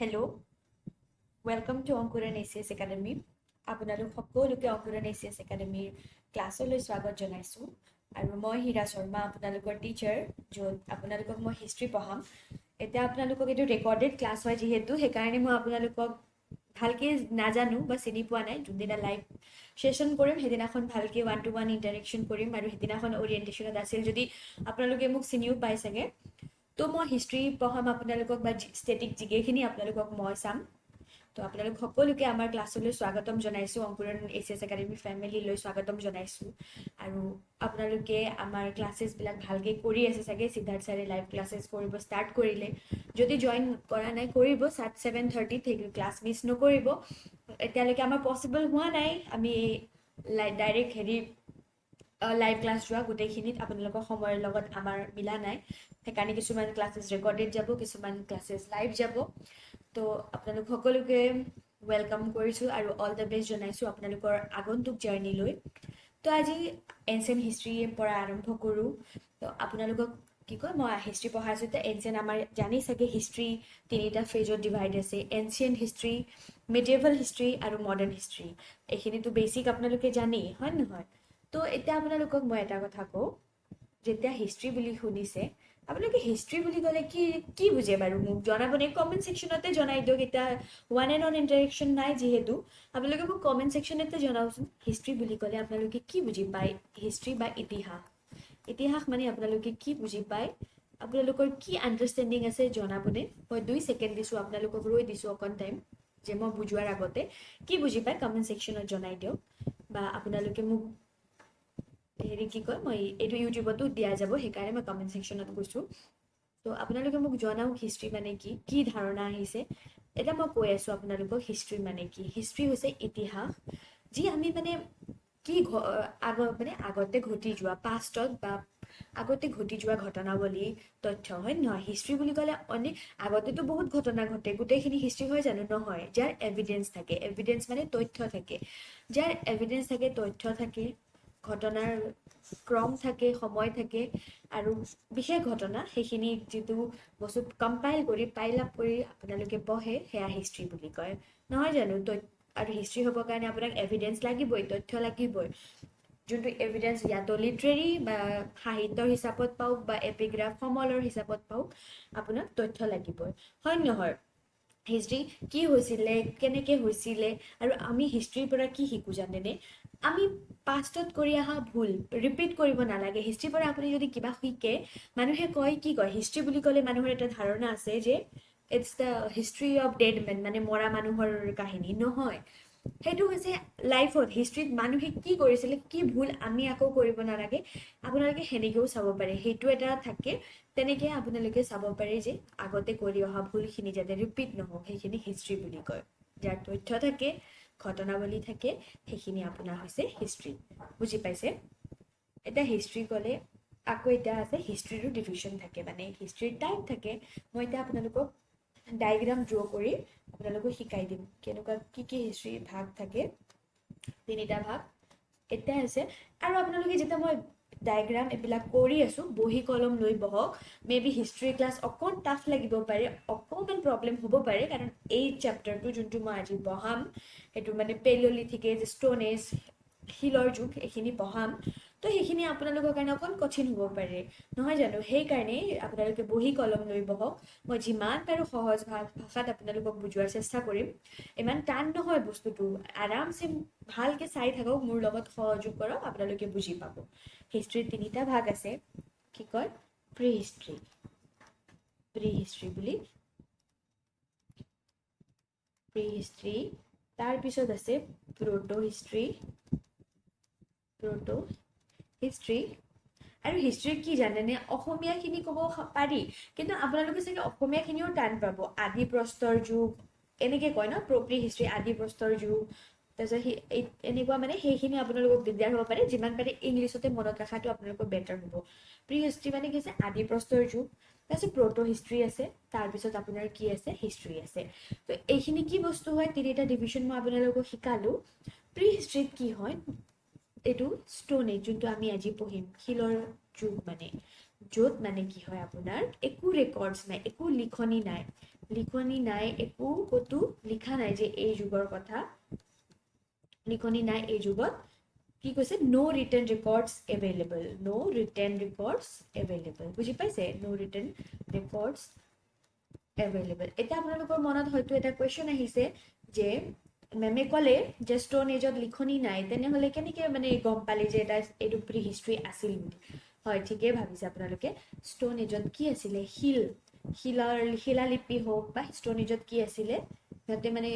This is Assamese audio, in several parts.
Hello', welcome to Ankuran ACS academy. আপোনালোক সকলোকে অংকুৰণ ACS একাডেমিৰ ক্লাছলৈ স্বাগত জনাইছোঁ। আৰু মই হীৰা শৰ্মা, আপোনালোকৰ টিচাৰ, য'ত আপোনালোকক মই হিষ্ট্ৰী পঢ়াম। এতিয়া আপোনালোকক এইটো ৰেকৰ্ডেড ক্লাছ হয় যিহেতু, সেইকাৰণে মই আপোনালোকক ভালকৈ নাজানো বা চিনি পোৱা নাই। যোনদিনা লাইভ ছেশ্যন কৰিম সেইদিনাখন ভালকৈ 1-to-1 ইণ্টাৰেকশ্যন কৰিম, আৰু সেইদিনাখন অৰিয়েণ্টেশ্যনত আছিল যদি আপোনালোকে মোক চিনিও পাই চাগে। তো মই হিষ্ট্ৰী পঢ়াম আপোনালোকক, বা ষ্টেটিক জিকেখিনি আপোনালোকক মই চাম। তো আপোনালোক সকলোকে আমাৰ ক্লাছলৈ স্বাগতম জনাইছোঁ, অংকুৰণ ACS একাডেমি ফেমিলিলৈ স্বাগতম জনাইছোঁ। আৰু আপোনালোকে আমাৰ ক্লাছেছবিলাক ভালকৈ কৰি আছে চাগে। সিদ্ধাৰ্থ ছাৰে লাইভ ক্লাছেছ কৰিব ষ্টাৰ্ট কৰিলে। যদি জইন কৰা নাই কৰিব, 7:30 ক্লাছ মিছ নকৰিব। এতিয়ালৈকে আমাৰ পচিবল হোৱা নাই আমি ডাইৰেক্ট লাইভ ক্লাছ যোৱা, গোটেইখিনিত আপোনালোকৰ সময়ৰ লগত আমাৰ মিলা নাই। সেইকাৰণে কিছুমান ক্লাছেছ ৰেকৰ্ডেড যাব, কিছুমান ক্লাছেছ লাইভ যাব। তো আপোনালোক সকলোকে ৱেলকাম কৰিছোঁ আৰু অল দ্য বেষ্ট জনাইছোঁ আপোনালোকৰ আগন্তুক জাৰ্ণিলৈ। তো আজি এনচিয়েণ্ট হিষ্ট্ৰীৰ পৰা আৰম্ভ কৰোঁ। তো আপোনালোকক মই হিষ্ট্ৰী পঢ়াইছোঁ। এতিয়া এনচিয়েণ্ট আমাৰ জানি চাগে হিষ্ট্ৰী তিনিটা ফেজত ডিভাইড আছে: এনচিয়েণ্ট হিষ্ট্ৰী, মিডিয়েভেল হিষ্ট্ৰী আৰু মডাৰ্ণ হিষ্ট্ৰী। এইখিনিতো বেছিক আপোনালোকে জানেই, হয় নহয়? তো এতিয়া আপোনালোকক মই এটা কথা কওঁ, যেতিয়া হিষ্ট্ৰী বুলি শুনিছে আপোনালোকে হিষ্ট্ৰী বুলি ক'লে কি বুজে বাৰু? মোক জনাবনে? কমেণ্ট ছেকশ্যনতে জনাই দিয়ক। এতিয়া 1-on-1 ইণ্টাৰেকশ্যন নাই যিহেতু, আপোনালোকে মোক কমেণ্ট ছেকশ্যনতে জনাওকচোন। হিষ্ট্ৰী বুলি ক'লে আপোনালোকে কি বুজি পায়? হিষ্ট্ৰী বা ইতিহাস, ইতিহাস মানে আপোনালোকে কি বুজি পায়? আপোনালোকৰ কি আণ্ডাৰষ্টেণ্ডিং আছে জনাবনে? মই 2 ছেকেণ্ড দিছোঁ, আপোনালোকক ৰৈ দিছোঁ অকণ টাইম, যে মই বুজোৱাৰ আগতে কি বুজি পায় কমেণ্ট ছেকশ্যনত জনাই দিয়ক। বা আপোনালোকে মোক মই এইটো ইউটিউবতো দিয়া যাব, সেইকাৰণে মই কমেণ্ট ছেকশ্যনত কৈছোঁ। তো আপোনালোকে মোক জনাওক হিষ্ট্ৰী মানে কি ধাৰণা আহিছে। এতিয়া মই কৈ আছোঁ আপোনালোকক হিষ্ট্ৰী মানে কি। হিষ্ট্ৰী হৈছে ইতিহাস, যি আমি মানে আগতে ঘটি যোৱা, পাষ্টত বা আগতে ঘটি যোৱা ঘটনাৱলী, তথ্য, হয় নহয়? হিষ্ট্ৰী বুলি ক'লে আগতেতো বহুত ঘটনা ঘটে, গোটেইখিনি হিষ্ট্ৰী হয় জানো? নহয়। যাৰ এভিডেঞ্চ থাকে, এভিডেঞ্চ মানে তথ্য থাকে, যাৰ এভিডেঞ্চ থাকে, তথ্য থাকে, ঘটনাৰ ক্ৰম থাকে, সময় থাকে, আৰু বিশেষ ঘটনা, সেইখিনি যিটো বস্তু কম্পাইল কৰি পাইল আপ কৰি আপোনালোকে পঢ়ে, সেয়া হিষ্ট্ৰী বুলি কয়, নহয় জানো? আৰু হিষ্ট্ৰী হ'বৰ কাৰণে আপোনাক এভিডেঞ্চ লাগিবই, তথ্য লাগিবই। যোনটো এভিডেঞ্চ ইয়াতো লিটাৰেৰী বা সাহিত্য হিচাপত পাওক বা এপিগ্ৰাফ সমলৰ হিচাপত পাওক, আপোনাক তথ্য লাগিবই, হয় নহয়? হিষ্ট্ৰী কি হৈছিলে, কেনেকৈ হৈছিলে, আৰু আমি হিষ্ট্ৰীৰ পৰা কি শিকোঁ জানেনে? আমি পাষ্টত কৰি অহা ভুল ৰিপিট কৰিব নালাগে। হিষ্ট্ৰীৰ পৰা আপুনি যদি কিবা শিকে, মানুহে কয় হিষ্ট্ৰী বুলি ক'লে মানুহৰ এটা ধাৰণা আছে যে it's the history of dead men, মানে মৰা মানুহৰ কাহিনী। নহয়, সেইটো হৈছে লাইফত, হিষ্ট্ৰীত মানুহে কি কৰিছিলে, কি ভুল আমি আকৌ কৰিব নালাগে। আপোনালোকে সেনেকৈও চাব পাৰে, সেইটো এটা থাকে। তেনেকৈ আপোনালোকে চাব পাৰে যে আগতে কৰি অহা ভুলখিনি যাতে ৰিপিট নহওক, সেইখিনি হিষ্ট্ৰী বুলি কয়। যাৰ তথ্য থাকে, ঘটনাৱলী থাকে, সেইখিনি আপোনাৰ হৈছে হিষ্ট্ৰী। বুজি পাইছে? এতিয়া হিষ্ট্ৰী ক'লে আকৌ এতিয়া আছে হিষ্ট্ৰীৰো ডিভিশ্যন থাকে, মানে হিষ্ট্ৰীৰ টাইপ থাকে। মই এতিয়া আপোনালোকক ডায়েগ্ৰাম ড্ৰ কৰি আপোনালোকক শিকাই দিম কেনেকুৱা কি হিষ্ট্ৰীৰ ভাগ থাকে। 3টা ভাগ এতিয়া আছে। আৰু আপোনালোকে যেতিয়া মই ডায়েগ্ৰাম এইবিলাক কৰি আছোঁ, বহী কলম লৈ বহক। মে বি হিষ্ট্ৰী ক্লাছ অকণ টাফ লাগিব পাৰে, অকণমান প্ৰব্লেম হ'ব পাৰে, কাৰণ এই চেপ্টাৰটো যোনটো মই আজি পঢ়াম, সেইটো মানে পেলিঅলিথিক এজ, ষ্টোন এজ, শিলৰ যুগ, এইখিনি পঢ়াম। তো সেইখিনি আপোনালোকৰ কাৰণে অকণ কঠিন হ'ব পাৰে, নহয় জানো? সেইকাৰণে আপোনালোকে বহী কলম লৈ বহক। মই যিমান পাৰোঁ সহজ ভাষাত আপোনালোকক বুজোৱাৰ চেষ্টা কৰিম। ইমান টান নহয় বস্তুটো, আৰামছে ভালকৈ চাই থাকক, মোৰ লগত সহযোগ কৰক, আপোনালোকে বুজি পাব। হিষ্ট্ৰীৰ 3টা ভাগ আছে। কি কয়? প্ৰি হিষ্ট্ৰী বুলি, প্ৰি হিষ্ট্ৰী। তাৰপিছত আছে প্ৰটো হিষ্ট্ৰী। আৰু হিষ্ট্ৰীৰ কি জানেনে? অসমীয়াখিনি ক'ব পাৰি, কিন্তু আপোনালোকে চাগে অসমীয়াখিনিও টান পাব। আদি প্ৰস্তৰ যুগ এনেকৈ কয় ন, প্ৰি হিষ্ট্ৰী, আদি প্ৰস্তৰ যুগ। তাৰপিছত এনেকুৱা মানে সেইখিনি আপোনালোকক দিগদাৰ হ'ব পাৰে। যিমান পাৰে ইংলিছতে মনত ৰখাটো আপোনালোকৰ বেটাৰ হ'ব। প্ৰি হিষ্ট্ৰী মানে কি হৈছে? আদি প্ৰস্তৰ যুগ। তাৰপিছত প্ৰটো হিষ্ট্ৰী আছে, তাৰপিছত আপোনাৰ কি আছে? হিষ্ট্ৰী আছে। তো এইখিনি কি বস্তু হয়? 3টা ডিভিশ্যন মই আপোনালোকক শিকালোঁ। প্ৰি হিষ্ট্ৰীত কি হয়? এইটো ষ্টোন এজ, যোনটো আমি আজি পঢ়িম, শিলৰ যুগ, মানে য'ত মানে কি হয়, আপোনাৰ একো ৰেকৰ্ডছ নাই, একো লিখনি নাই, লিখনি নাই, একো ক'তো লিখা নাই যে এই যুগৰ কথা, লিখনি নাই এই যুগত। কি কৈছে? নো ৰিটেন ৰেকৰ্ডছ এভেইলেবল, নো ৰিটেন ৰেকৰ্ডছ এভেইলেবল, বুজি পাইছে? নো ৰিটেন ৰেকৰ্ডছ এভেইলেবল। এতিয়া আপোনালোকৰ মনত হয়তো এটা কুৱেশ্যন আহিছে যে মেমে ক'লে যে ষ্ট'ন এজত লিখনি নাই, তেনেহ'লে কেনেকৈ মানে গম পালে যে এটা এইটো প্ৰি হিষ্ট্ৰী আছিল বুলি? হয়, ঠিকেই ভাবিছে আপোনালোকে। ষ্ট'ন এজত কি আছিলে? শিলালিপি হওক বা ষ্ট'ন এজত কি আছিলে, সিহঁতে মানে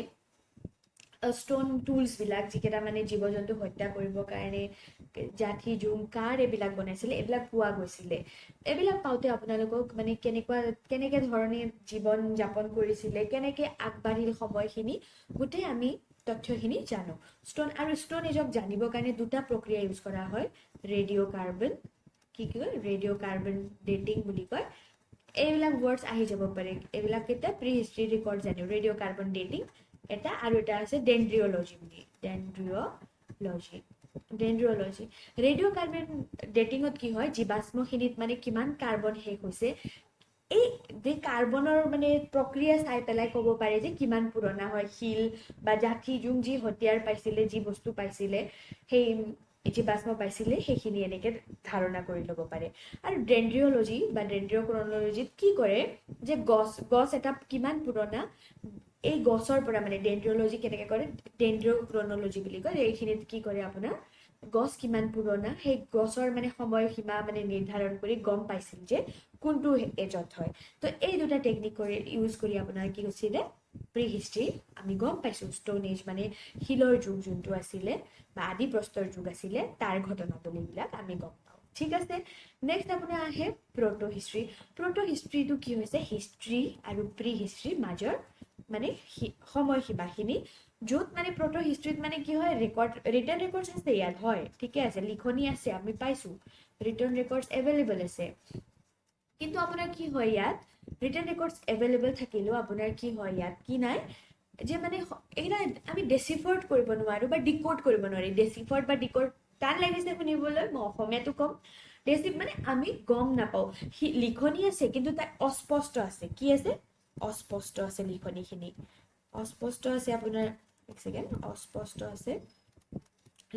ষ্ট'ন টুলছবিলাক, যিকেইটা মানে জীৱ জন্তু হত্যা কৰিবৰ কাৰণে জাঠি জোং কাৰ এইবিলাক বনাইছিলে, এইবিলাক পোৱা গৈছিলে। এইবিলাক পাওঁতে আপোনালোকক মানে কেনেকে ধৰণে জীৱন যাপন কৰিছিলে, কেনেকে আগবাঢ়িল সময়খিনি, গোটেই আমি তথ্যখিনি জানো। ষ্ট'ন এজক জানিবৰ কাৰণে দুটা প্ৰক্ৰিয়া ইউজ কৰা হয়। ৰেডিঅ' কাৰ্বন, কি কয়? ৰেডিঅ' কাৰ্বন ডেটিং বুলি কয়। এইবিলাক ৱৰ্ডছ আহি যাব পাৰে, এইবিলাক এটা প্ৰি হিষ্ট্ৰী ৰেকৰ্ড জানো। ৰেডিঅ' কাৰ্বন ডেটিং এটা, আৰু এটা আছে ডেনড্ৰিঅ'লজি বুলি। ডেনড্ৰিঅ'লজি ৰেডিঅ' কাৰ্বন ডেটিঙত কি হয়, জীৱাশ্মখিনিত মানে কিমান কাৰ্বন শেষ হৈছে, এই যে কাৰ্বনৰ মানে প্ৰক্ৰিয়া চাই পেলাই ক'ব পাৰে যে কিমান পুৰণা হয় শিল বা জাঠি জোং, যি হতিয়াৰ পাইছিলে, যি বস্তু পাইছিলে, সেই জীৱাশ্ম পাইছিলে, সেইখিনি এনেকে ধাৰণা কৰি ল'ব পাৰে। আৰু ডেনড্ৰিঅ'লজি বা ডেনড্ৰিঅ'ক্ৰনলজিত কি কৰে যে গছ এটা কিমান পুৰণা, এই গছৰ পৰা মানে ডেনড্ৰিঅ'লজি কেনেকৈ কৰে, ডেনড্ৰিঅ'ক্ৰনলজি বুলি কয়। এইখিনিত কি কৰে আপোনাৰ, গছ কিমান পুৰণা সেই গছৰ মানে সময়সীমা মানে নিৰ্ধাৰণ কৰি গম পাইছিল যে কোনটো এজত হয়। তো এই দুটা টেকনিক ইউজ কৰি আপোনাৰ কি হৈছিলে, প্ৰি হিষ্ট্ৰী আমি গম পাইছোঁ। ষ্ট'ন এজ মানে শিলৰ যুগ যোনটো আছিলে বা আদি প্ৰস্তৰ যুগ আছিলে, তাৰ ঘটনাৱলীবিলাক আমি গম পাওঁ। ঠিক আছে, নেক্সট আপোনাৰ আহে প্ৰটো হিষ্ট্ৰী। প্ৰটো হিষ্ট্ৰীটো কি হৈছে, হিষ্ট্ৰী আৰু প্ৰি হিষ্ট্ৰীৰ মাজৰ মানে সময়সীমাখিনি, য'ত মানে প্ৰটো হিষ্ট্ৰীত মানে কি হয়, ৰিটেন ৰেকৰ্ডছ আছে ইয়াত, হয় ঠিকে আছে, লিখনি আছে, আমি পাইছোঁ, ৰিটেন ৰেকৰ্ডছ এভেইলেবল আছে। কিন্তু আপোনাৰ কি হয় ইয়াত, ৰিটেন ৰেকৰ্ডছ এভেইলেবল থাকিলেও আপোনাৰ কি হয় ইয়াত, কি নাই যে মানে এইকেইটা আমি ডেচিফাৰ্ড কৰিব নোৱাৰোঁ বা ডিকোড কৰিব নোৱাৰি। ডেচিফাৰ্ড বা ডিকোড টান লাগিছে শুনিবলৈ, মই অসমীয়াটো ক'ম। মানে আমি গম নাপাওঁ, লিখনি আছে কিন্তু তাই অস্পষ্ট আছে। কি আছে? অস্পষ্ট আছে, লিখনিখিনি অস্পষ্ট আছে আপোনাৰ, এক ছেকেণ্ড, অস্পষ্ট আছে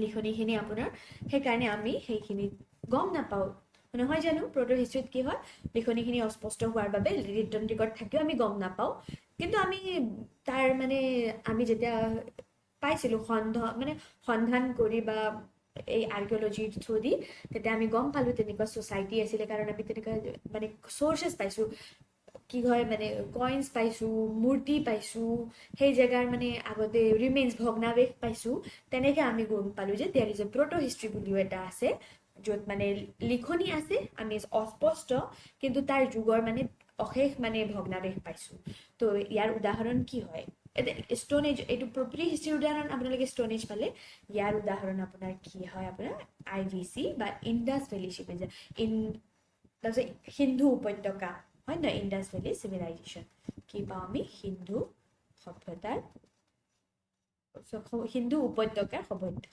লিখনিখিনি আপোনাৰ, সেইকাৰণে আমি সেইখিনি গম নাপাওঁ। নহয় জানো? প্ৰটো হিষ্ট্ৰীত কি হয়, লিখনিখিনি অস্পষ্ট হোৱাৰ বাবে ৰিটেন ৰেকৰ্ড থাকিও আমি গম নাপাওঁ। কিন্তু আমি তাৰ মানে আমি যেতিয়া পাইছিলোঁ সন্ধান কৰি বা এই আৰ্কিঅলজিৰ থ্ৰু দি, তেতিয়া আমি গম পালোঁ তেনেকুৱা ছ'চাইটি আছিলে, কাৰণ আমি তেনেকুৱা মানে চ'ৰ্চেছ পাইছোঁ। কি হয় মানে কইনছ পাইছোঁ, মূৰ্তি পাইছোঁ, সেই জেগাৰ মানে আগতে ৰিমেইনছ ভগ্নাৱেশ পাইছোঁ। তেনেকৈ আমি গম পালোঁ যে দেয়াৰ ইজ এ প্ৰটো হিষ্ট্ৰী বুলিও এটা আছে, য'ত মানে লিখনি আছে, আমি অস্পষ্ট, কিন্তু তাৰ যুগৰ মানে অশেষ মানে ভগ্নাৱেশ পাইছোঁ। তো ইয়াৰ উদাহৰণ কি হয়, ষ্ট'ন এজ, এইটো প্ৰি হিষ্ট্ৰীৰ উদাহৰণ আপোনালোকে ষ্ট'ন এজ পালে। ইয়াৰ উদাহৰণ আপোনাৰ কি হয়, আপোনাৰ IVC বা ইণ্ডাছ ভেলী চিভিলাইজেশ্যন, তাৰপিছত সিন্ধু উপত্যকা, হয় নহয়, ইণ্ডাছ ভেলী চিভিলাইজেশ্যন কি পাওঁ আমি, সিন্ধু সভ্যতাৰ, সিন্ধু উপত্যকাৰ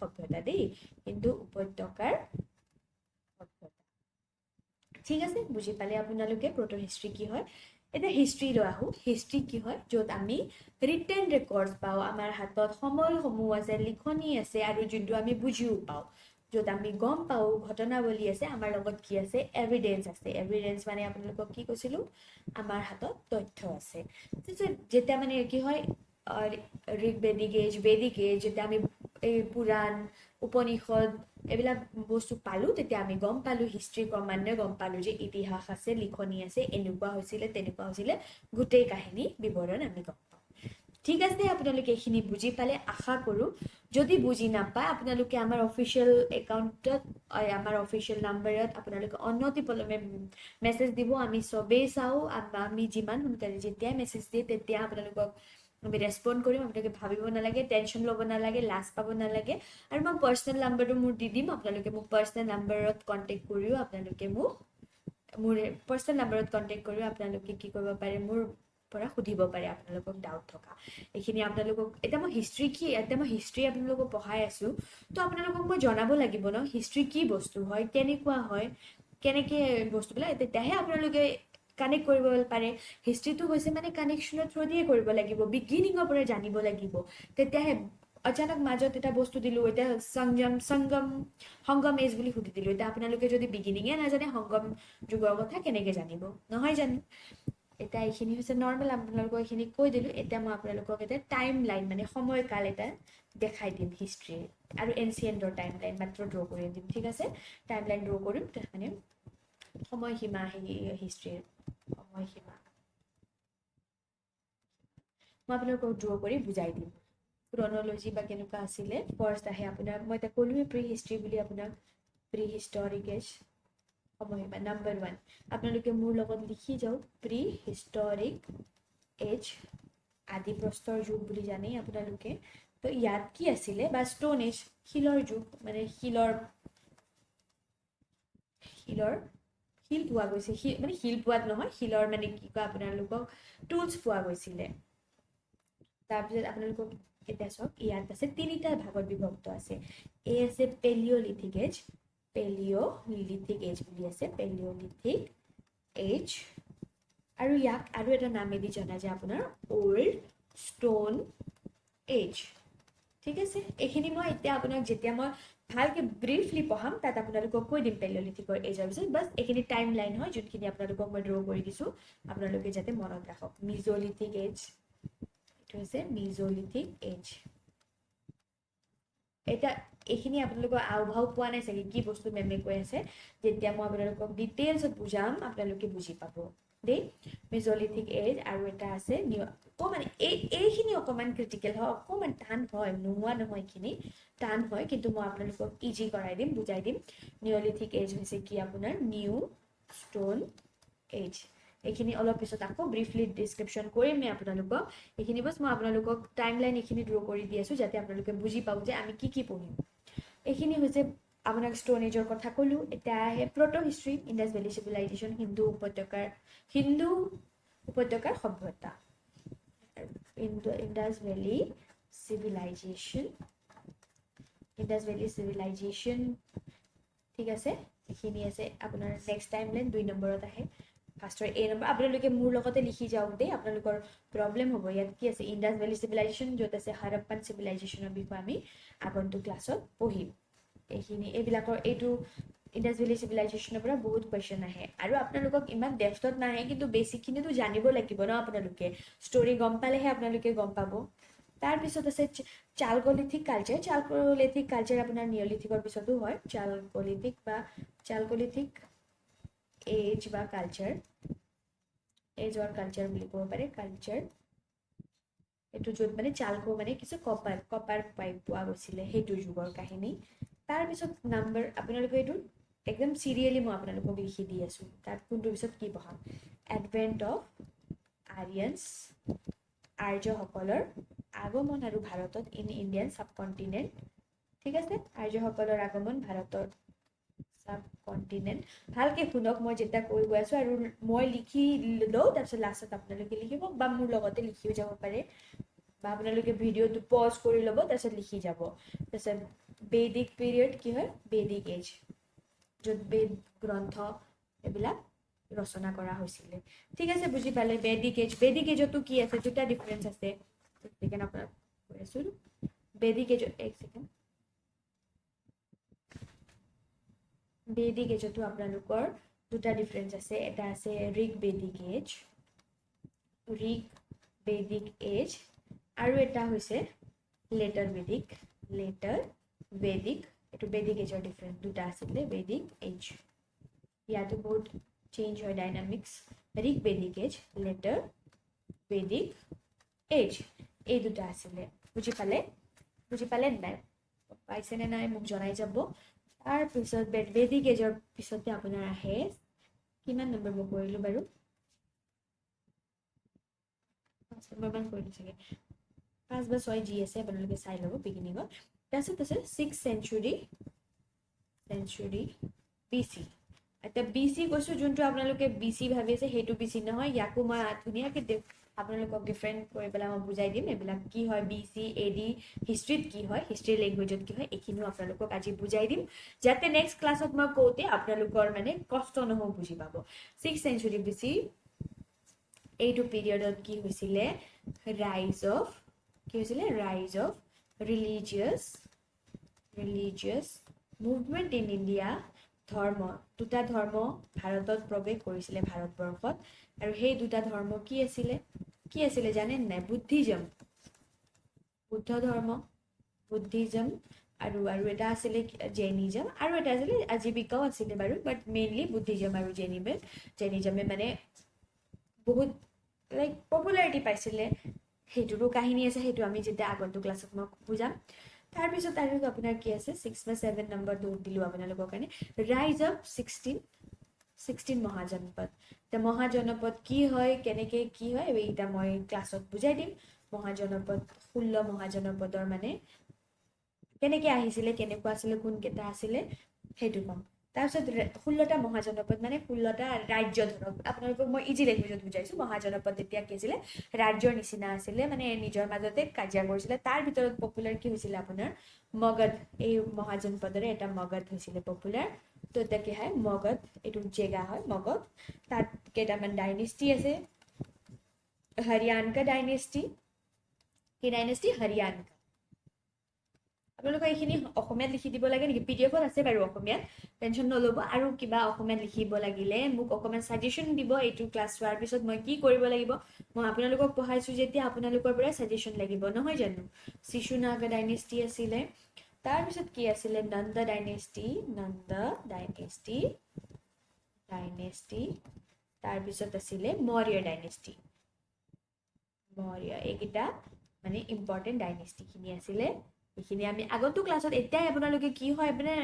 সভ্যতা দেই, সিন্ধু উপত্যকাৰ সভ্যতা। ঠিক আছে, বুজি পালে আপোনালোকে প্ৰটো হিষ্ট্ৰী কি হয়। এতিয়া হিষ্ট্ৰীলৈ আহোঁ। হিষ্ট্ৰী কি হয়, য'ত আমি ৰিটেন ৰেকৰ্ডছ পাওঁ, আমাৰ হাতত সময়সমূহ আছে, লিখনি আছে, আৰু যোনটো আমি বুজিও পাওঁ, য'ত আমি গম পাওঁ ঘটনাৱলী আছে, আমাৰ লগত কি আছে, এভিডেন্স আছে। এভিডেন্স মানে আপোনালোকক কি কৈছিলোঁ, আমাৰ হাতত তথ্য আছে। যেতিয়া মানে কি হয়, বেদিক এজ, যেতিয়া আমি এই পুৰাণ, উপনিষদ এইবিলাক বস্তু পালোঁ, তেতিয়া আমি গম পালোঁ, হিষ্ট্ৰী ক্ৰমান্বয়ে গম পালোঁ যে ইতিহাস আছে, লিখনি আছে, এনেকুৱা হৈছিলে, তেনেকুৱা হৈছিলে, গোটেই কাহিনী বিৱৰণ আমি গম পাওঁ। ঠিক আছে, আপোনালোকে এইখিনি বুজি পালে আশা কৰোঁ। যদি বুজি নাপায়, আপোনালোকে আমাৰ অফিচিয়েল একাউণ্টত, আমাৰ অফিচিয়েল নাম্বাৰত আপোনালোকে অনতিপলমে মেছেজ দিব, আমি চবেই চাওঁ। আমি যিমান সোনকালে যেতিয়াই মেছেজ দিয়ে তেতিয়া আপোনালোকক আমি ৰেচপণ্ড কৰিম। আপোনালোকে ভাবিব নালাগে, টেনশ্যন ল'ব নালাগে, লাজ পাব নালাগে। আৰু মই পাৰ্চনেল নাম্বাৰটো মোৰ দি দিম, আপোনালোকে মোক পাৰ্চনেল নাম্বাৰত কণ্টেক্ট কৰিও আপোনালোকে মোৰ পাৰ্চনেল নাম্বাৰত কণ্টেক্ট কৰিও আপোনালোকে কি কৰিব পাৰে, মোৰ পৰা সুধিব পাৰে আপোনালোকক ডাউট থকা এইখিনি। আপোনালোকক এতিয়া মই হিষ্ট্ৰী আপোনালোকক পঢ়াই আছোঁ, তো আপোনালোকক মই জনাব লাগিব ন হিষ্ট্ৰী কি বস্তু হয়, কেনেকুৱা হয়, কেনেকৈ বস্তুবিলাক, তেতিয়াহে আপোনালোকে কানেক্ট কৰিব পাৰে হিষ্ট্ৰীটো হৈছে মানে কানেকশ্যনৰ থ্ৰু দিয়ে কৰিব লাগিব বিগিনিঙৰ পৰা জানিব লাগিব তেতিয়াহে অচানক মাজত এটা বস্তু দিলো এটা সংগম এজ বুলি সুধি দিলো এটা আপোনালোকে যদি বিগিনিঙে নাজানে সংগম যুগৰ কথা কেনেকে জানিব নহয় জানো এটা এইখিনি হৈছে নৰ্মেল আপোনালোকক এইখিনি কৈ দিলো এতিয়া মই আপোনালোকক এটা টাইম লাইন মানে সময়কাল এটা দেখাই দিম হিষ্ট্ৰীৰ আৰু এনচিয়েণ্টৰ টাইম লাইন মাত্ৰ ড্ৰ কৰি দিম ঠিক আছে টাইম লাইন ড্ৰ কৰিম মানে সময়সীমা হিষ্ট্ৰীৰ সময়সীমা মই আপোনালোকক ড্ৰ কৰি বুজাই দিম ক্ৰনলজি বা কেনেকুৱা আছিলে ফাৰ্ষ্ট আহে আপোনাৰ মই এটা ক'লোৱে প্ৰি হিষ্ট্ৰী বুলি আপোনাক প্ৰি হিষ্টৰিক এজ সময়সীমা নাম্বাৰ 1 আপোনালোকে মোৰ লগত লিখি যাওক প্ৰি হিষ্টৰিক এজ আদি প্ৰস্তৰ যুগ বুলি জানে আপোনালোকে তো ইয়াত কি আছিলে বা ষ্টোন এজ শিলৰ যুগ মানে শিল পোৱা গৈছে মানে শিল পোৱাত নহয় শিলৰ মানে কি কয় আপোনালোকক টুলছ পোৱা গৈছিলে তাৰপিছত আপোনালোকক এতিয়া চাওক ইয়াত আছে তিনিটা ভাগত বিভক্ত আছে এ আছে পেলিঅলিথিক এজ বুলি আছে পেলিঅলিথিক এজ আৰু ইয়াক আৰু এটা নামেদি জনা যায় আপোনাৰ অল্ড ষ্টোন এজ ঠিক আছে এইখিনি মই এতিয়া আপোনাক যেতিয়া মই ভালকে ব্ৰিফলি পঢ়াম তাত আপোনালোকক কৈ দিম পেলিঅলিথিকৰ এজৰ পিছত বাছ এইখিনি টাইম লাইন হয় যোনখিনি আপোনালোকক মই ড্ৰ কৰি দিছোঁ আপোনালোকে যাতে মনত ৰাখক মিজলিথিক এজ এইটো হৈছে মিজলিথিক এজ এটা এইখিনি আপোনালোকৰ আওভাও পোৱা নাই চাগে কি বস্তু মেমে কৈ আছে যেতিয়া মই আপোনালোকক ডিটেইলছত বুজাম আপোনালোকে বুজি পাব দেই মিজলিথিক এজ আৰু এটা আছে অকণমান এইখিনি অকণমান ক্ৰিটিকেল হয় অকণমান টান হয় নোহোৱা নহয় এইখিনি টান হয় কিন্তু মই আপোনালোকক ইজি কৰাই দিম বুজাই দিম নিঅলিথিক এজ হৈছে কি আপোনাৰ নিউ ষ্টোন এজ এইখিনি অলপ পিছত আকৌ ব্ৰিফলি ডিছক্ৰিপশ্যন কৰিম মই আপোনালোকক এইখিনি বছ মই আপোনালোকক টাইম লাইন এইখিনি ড্ৰ কৰি দি আছোঁ যাতে আপোনালোকে বুজি পাব যে আমি কি পঢ়িম এইখিনি হৈছে আপোনাক ষ্টোন এজৰ কথা ক'লোঁ এতিয়া আহে প্ৰট' history Indus valley civilisation Hindu উপত্যকাৰ সভ্যতা ইণ্ডাছ ভেলী চিভিলাইজেশ্যন ঠিক আছে এইখিনি আছে আপোনাৰ নেক্সট টাইম লাইন 2 নম্বৰত আহে ফাৰ্ষ্টৰ এ নম্বৰ আপোনালোকে মোৰ লগতে লিখি যাওক দেই আপোনালোকৰ প্ৰব্লেম হ'ব ইয়াত কি আছে ইণ্ডাছ ভেলী চিভিলাইজেশ্যন য'ত আছে হাৰাপ্পান চিভিলাইজেশ্যনৰ বিষয়ে আমি আগন্তুক ক্লাছত পঢ়িম এইখিনি এইবিলাকৰ এইটো ইণ্ডাছ ভেলী চিভিলাইজেশ্যনৰ পৰা বহুত কুৱেশ্যন আহে আৰু আপোনালোকক ইমান ডেফ্টত নাহে কিন্তু বেছিকখিনিতো জানিব লাগিব ন আপোনালোকে ষ্টৰি গম পালেহে আপোনালোকে গম পাব তাৰপিছত আছে চালকলিথিক কালচাৰ আপোনাৰ নিঅলিথিকৰ পিছতো হয় চালকলিথিক এজ বা কালচাৰ বুলি ক'ব পাৰে কালচাৰ এইটো য'ত মানে চালকো মানে কিছু কপাৰ পাইপ পোৱা গৈছিলে সেইটো যুগৰ কাহিনী তাৰপিছত নাম্বাৰ আপোনালোকে এইটো একদম চিৰিয়েলি মই আপোনালোকক লিখি দি আছোঁ তাত কোনটোৰ পিছত কি পঢ়াম এডভেণ্ট অফ আৰ্যসকলৰ আগমন আৰু ভাৰতত ইণ্ডিয়ান ছাবকণ্টিনেণ্ট ঠিক আছে আৰ্যসকলৰ আগমন ভাৰতৰ ছাবকণ্টিনেণ্ট ভালকৈ শুনক মই যেতিয়া কৈ গৈ আছোঁ আৰু মই লিখি লওঁ তাৰপিছত লাষ্টত আপোনালোকে লিখিব বা মোৰ লগতে লিখিও যাব পাৰে বা আপোনালোকে ভিডিঅ'টো পজ কৰি ল'ব তাৰপিছত লিখি যাব তাৰপিছত বেদিক পিৰিয়ড কি হয় বেদিক এজ য'ত বেদ গ্ৰন্থ এইবিলাক ৰচনা কৰা হৈছিলে ঠিক আছে বুজি পালে বেদিক এজতো কি আছে দুটা ডিফাৰেঞ্চ আছে ছেকেণ্ড আপোনাক কৈ আছোঁ বেদিক এজত এক ছেকেণ্ড বেদিক এজতো আপোনালোকৰ দুটা ডিফাৰেঞ্চ আছে এটা আছে ঋগ বেদিক এজ আৰু এটা হৈছে লেটাৰ বেদিক এইটো বেদিক এজৰ ডিফাৰেঞ্চ দুটা আছিলে বেদিক এজ ইয়াতো বহুত চেঞ্জ হয় dynamics Rig বেদিক as letter বেদিক as এই দুটা আছিলে বুজি পালে নাই পাইছেনে নাই মোক জনাই যাব তাৰপিছত বেদিক এজৰ পিছতে আপোনাৰ আহে কিমান নম্বৰ মই কৰিলোঁ বাৰু 5 নম্বৰমান কৰিলোঁ চাগে 5 বা 6 যি আছে আপোনালোকে চাই ল'ব বিগিনিঙত তাৰপিছত আছে 6th century BC এতিয়া BC কৈছোঁ যোনটো আপোনালোকে BC ভাবি আছে সেইটো BC নহয় ইয়াকো মই ধুনীয়াকৈ আপোনালোকক ডিফাৰেণ্ট কৰি পেলাই মই বুজাই দিম এইবিলাক কি হয় BC AD হিষ্ট্ৰীত কি হয় হিষ্ট্ৰী লেংগুৱেজত কি হয় এইখিনিও আপোনালোকক আজি বুজাই দিম যাতে নেক্সট ক্লাছত মই কওঁতে আপোনালোকৰ মানে কষ্ট নহওক বুজি পাব 6th century BC এইটো পিৰিয়ডত কি হৈছিলে ৰাইজ of religious movement in India দুটা ধৰ্ম ভাৰতত প্ৰৱেশ কৰিছিলে ভাৰতবৰ্ষত আৰু সেই দুটা ধৰ্ম কি আছিলে জানে নাই বুদ্ধ ধৰ্ম বুদ্ধিজম আৰু এটা আছিলে জৈনিজম আৰু এটা আছিলে আজীৱিকাও আছিলে বাৰু বাট মেইনলি বুদ্ধিজম আৰু জৈনিজমে মানে বহুত লাইক পপুলাৰিটি পাইছিলে সেইটোৰো কাহিনী আছে সেইটো আমি যেতিয়া আগন্তুক ক্লাছত মই বুজাম তাৰপিছত আৰু আপোনাৰ কি আছে 6 বা 7 নম্বৰ দিলোঁ আপোনালোকৰ কাৰণে ৰাইজ অফ 16 মহাজনপদ মহাজনপদ কি হয় কেনেকৈ কি হয় এইটা মই ক্লাছত বুজাই দিম মহাজনপদ 16 মহাজনপদৰ মানে কেনেকৈ আহিছিলে কেনেকুৱা আছিলে কোনকেইটা আছিলে সেইটো কম তাৰপিছত 16টা মহাজনপদ মানে 16টা ৰাজ্য ধৰক আপোনালোকক মই ইজি লেংগুৱেজত বুজাইছোঁ মহাজনপদ তেতিয়া কি আছিলে ৰাজ্যৰ নিচিনা আছিলে মানে নিজৰ মাজতে কাজিয়া কৰিছিলে তাৰ ভিতৰত পপুলাৰ কি হৈছিলে আপোনাৰ মগধ এই মহাজনপদৰে এটা মগধ হৈছিলে পপুলাৰ তো এতিয়া কি হয় মগধ এইটো জেগা হয় মগধ তাত কেইটামান ডাইনেষ্টি আছে হৰিয়ানকা ডাইনেষ্টি কি ডাইনেষ্টি হৰিয়ানকা আপোনালোকে এইখিনি অসমীয়াত লিখি দিব লাগে নেকি পিডিএফত আছে বাৰু অসমীয়াত টেনশ্যন নল'ব আৰু কিবা অসমীয়াত লিখিব লাগিলে মোক অকণমান ছাজেশ্যন দিব এইটো ক্লাছ চোৱাৰ পিছত মই কি কৰিব লাগিব মই আপোনালোকক পঢ়াইছোঁ যেতিয়া আপোনালোকৰ পৰা ছাজেশ্যন লাগিব নহয় জানো শিশুনাগা ডাইনেষ্টি আছিলে তাৰপিছত কি আছিলে নন্দ ডাইনেষ্টি তাৰপিছত আছিলে মৌৰ্য ডাইনেষ্টি এইকেইটা মানে ইম্পৰ্টেণ্ট ডাইনেষ্টিখিনি আছিলে এইখিনি আমি আগন্তুক ক্লাছত এতিয়াই আপোনালোকে কি হয় মানে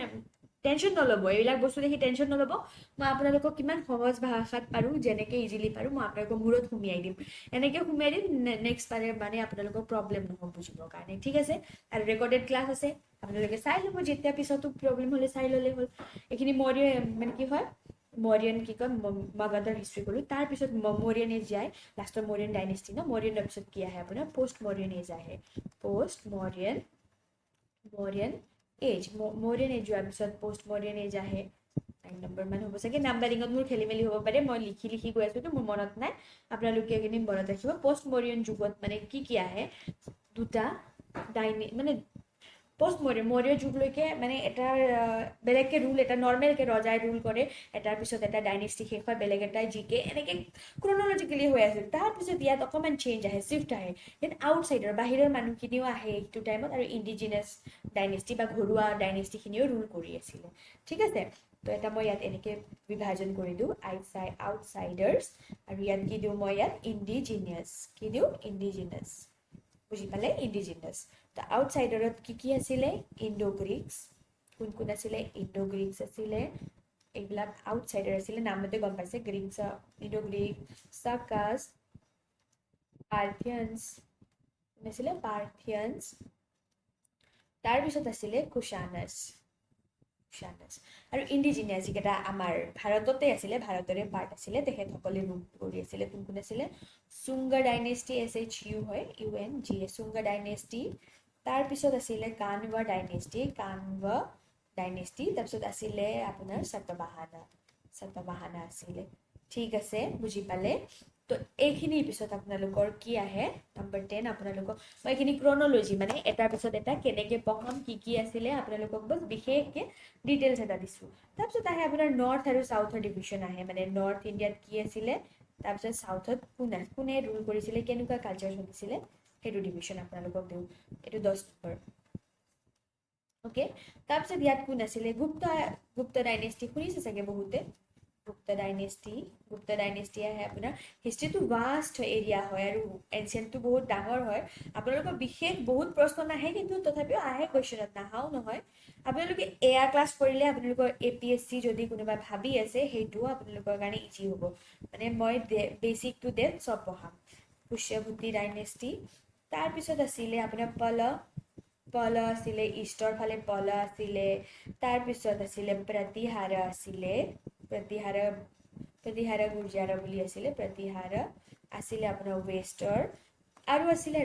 টেনশ্যন নল'ব এইবিলাক বস্তু দেখি টেনশ্যন নল'ব মই আপোনালোকক কিমান সহজ ভাষাত পাৰোঁ যেনেকৈ ইজিলি পাৰোঁ মই আপোনালোকৰ মূৰত সুমিয়াই দিম এনেকৈ সুমিয়াই দিম নেক্সট বাৰে মানে আপোনালোকৰ প্ৰব্লেম নহ'ব বুজিবৰ কাৰণে ঠিক আছে আৰু ৰেকৰ্ডেড ক্লাছ আছে আপোনালোকে চাই ল'ব যেতিয়া পিছতো প্ৰব্লেম হ'লে চাই ল'লে হ'ল এইখিনি মৌৰ্য মানে কি হয় মৌৰ্যন কি কয় মগধৰ হিষ্ট্ৰী কৰোঁ তাৰপিছত মৌৰ্যন এজ যায় লাষ্টৰ মৌৰ্যন ডাইনেষ্টি ন মৌৰ্যনৰ পিছত কি আহে আপোনাৰ পষ্ট মৌৰ্যন এজ আহে মৌৰ্যন এজ যোৱাৰ পিছত পষ্ট মৌৰ্যন এজ আহে 9 নম্বৰ মান হ'ব চাগে নাম্বাৰিঙত মোৰ খেলি মেলি হ'ব পাৰে মই লিখি গৈ আছোঁ মোৰ মনত নাই আপোনালোকে এইখিনি মনত ৰাখিব পষ্ট মৌৰ্যন যুগত মানে কি আহে দুটা মানে পষ্ট মৌৰ্য যুগলৈকে মানে এটা বেলেগকৈ ৰুল এটা নৰ্মেলকৈ ৰজাই ৰুল কৰে এটাৰ পিছত এটা ডাইনেষ্টি শেষ হয় বেলেগ এটাই জিকে এনেকৈ ক্ৰনলজিকেলি হৈ আছিল তাৰপিছত ইয়াত অকণমান চেঞ্জ আহে চিফ্ট আহে দেন আউটছাইডাৰ বাহিৰৰ মানুহখিনিও আহে এইটো টাইমত আৰু ইণ্ডিজিনাছ ডাইনেষ্টি বা ঘৰুৱা ডাইনেষ্টিখিনিও ৰুল কৰি আছিলে ঠিক আছে তো এটা মই ইয়াত এনেকৈ বিভাজন কৰি দিওঁ আউটছাইডাৰ্ছ আৰু ইয়াত কি দিওঁ মই ইয়াত ইণ্ডিজিনাছ বুজি পালে ইণ্ডিজিনাছ তো আউটছাইডাৰত কি আছিলে ইণ্ডো গ্ৰীক্স কোন আছিলে ইণ্ডো গ্ৰীক্স আছিলে এইবিলাক আউটছাইডাৰ আছিলে নামতে গম পাইছে গ্ৰীক্স ইণ্ডো গ্ৰীক সাকাছ পাৰ্থিয়ানছ তাৰপিছত আছিলে কুশানাছ আৰু ইণ্ডিজিনিয়াছ যিকেইটা আমাৰ ভাৰততে আছিলে ভাৰতৰে পাৰ্ট আছিলে তেখেতসকলে ৰুল কৰি আছিলে কোন আছিলে সুংগা ডাইনেষ্টি SHU হয় UNGA সুংগা ডাইনেষ্টি তাৰপিছত আছিলে কানৱা ডাইনেষ্টি তাৰপিছত আছিলে আপোনাৰ সাতবাহানা আছিলে ঠিক আছে বুজি পালে তো এইখিনিৰ পিছত আপোনালোকৰ কি আহে নম্বৰ 10 আপোনালোকক মই এইখিনি ক্ৰনলজি মানে এটাৰ পিছত এটা কেনেকৈ পঢ়াম কি আছিলে আপোনালোকক বছ বিশেষকৈ ডিটেইলছ এটা দিছোঁ তাৰপিছত আহে আপোনাৰ নৰ্থ আৰু চাউথৰ ডিভিশ্যন আহে মানে নৰ্থ ইণ্ডিয়াত কি আছিলে তাৰপিছত চাউথত কোনে ৰুল কৰিছিলে কেনেকুৱা কালচাৰ চলিছিলে সেইটো ডিভিশ্যন আপোনালোকক দিওঁ এইটো 10 নম্বৰ অ'কে তাৰপিছত ইয়াত কোন আছিলে গুপ্ত ডাইনেষ্টি শুনিছে চাগে বহুতে গুপ্ত ডাইনেষ্টি আহে আপোনাৰ হিষ্ট্ৰীটো ভাষ্ট এৰিয়া হয় আৰু এনচিয়েণ্টটো বহুত ডাঙৰ হয় আপোনালোকৰ বিশেষ বহুত প্ৰশ্ন নাহে কিন্তু তথাপিও আহে কুৱেশ্যনত নাহাও নহয় আপোনালোকে এয়া ক্লাছ কৰিলে আপোনালোকৰ APSC যদি কোনোবা ভাবি আছে সেইটোও আপোনালোকৰ কাৰণে ইজি হ'ব মানে মই বেচিক টু ডেপ চব পঢ়াম পুষ্যভূতি ডাইনেষ্টি তাৰপিছত আছিলে আপোনাৰ পল আছিলে ইষ্টৰ ফালে পল আছিলে তাৰপিছত আছিলে প্ৰতিহাৰা গুৰ্জাৰ বুলি আছিলে প্ৰতিহাৰা আছিলে আপোনাৰ ৱেষ্টৰ আৰু আছিলে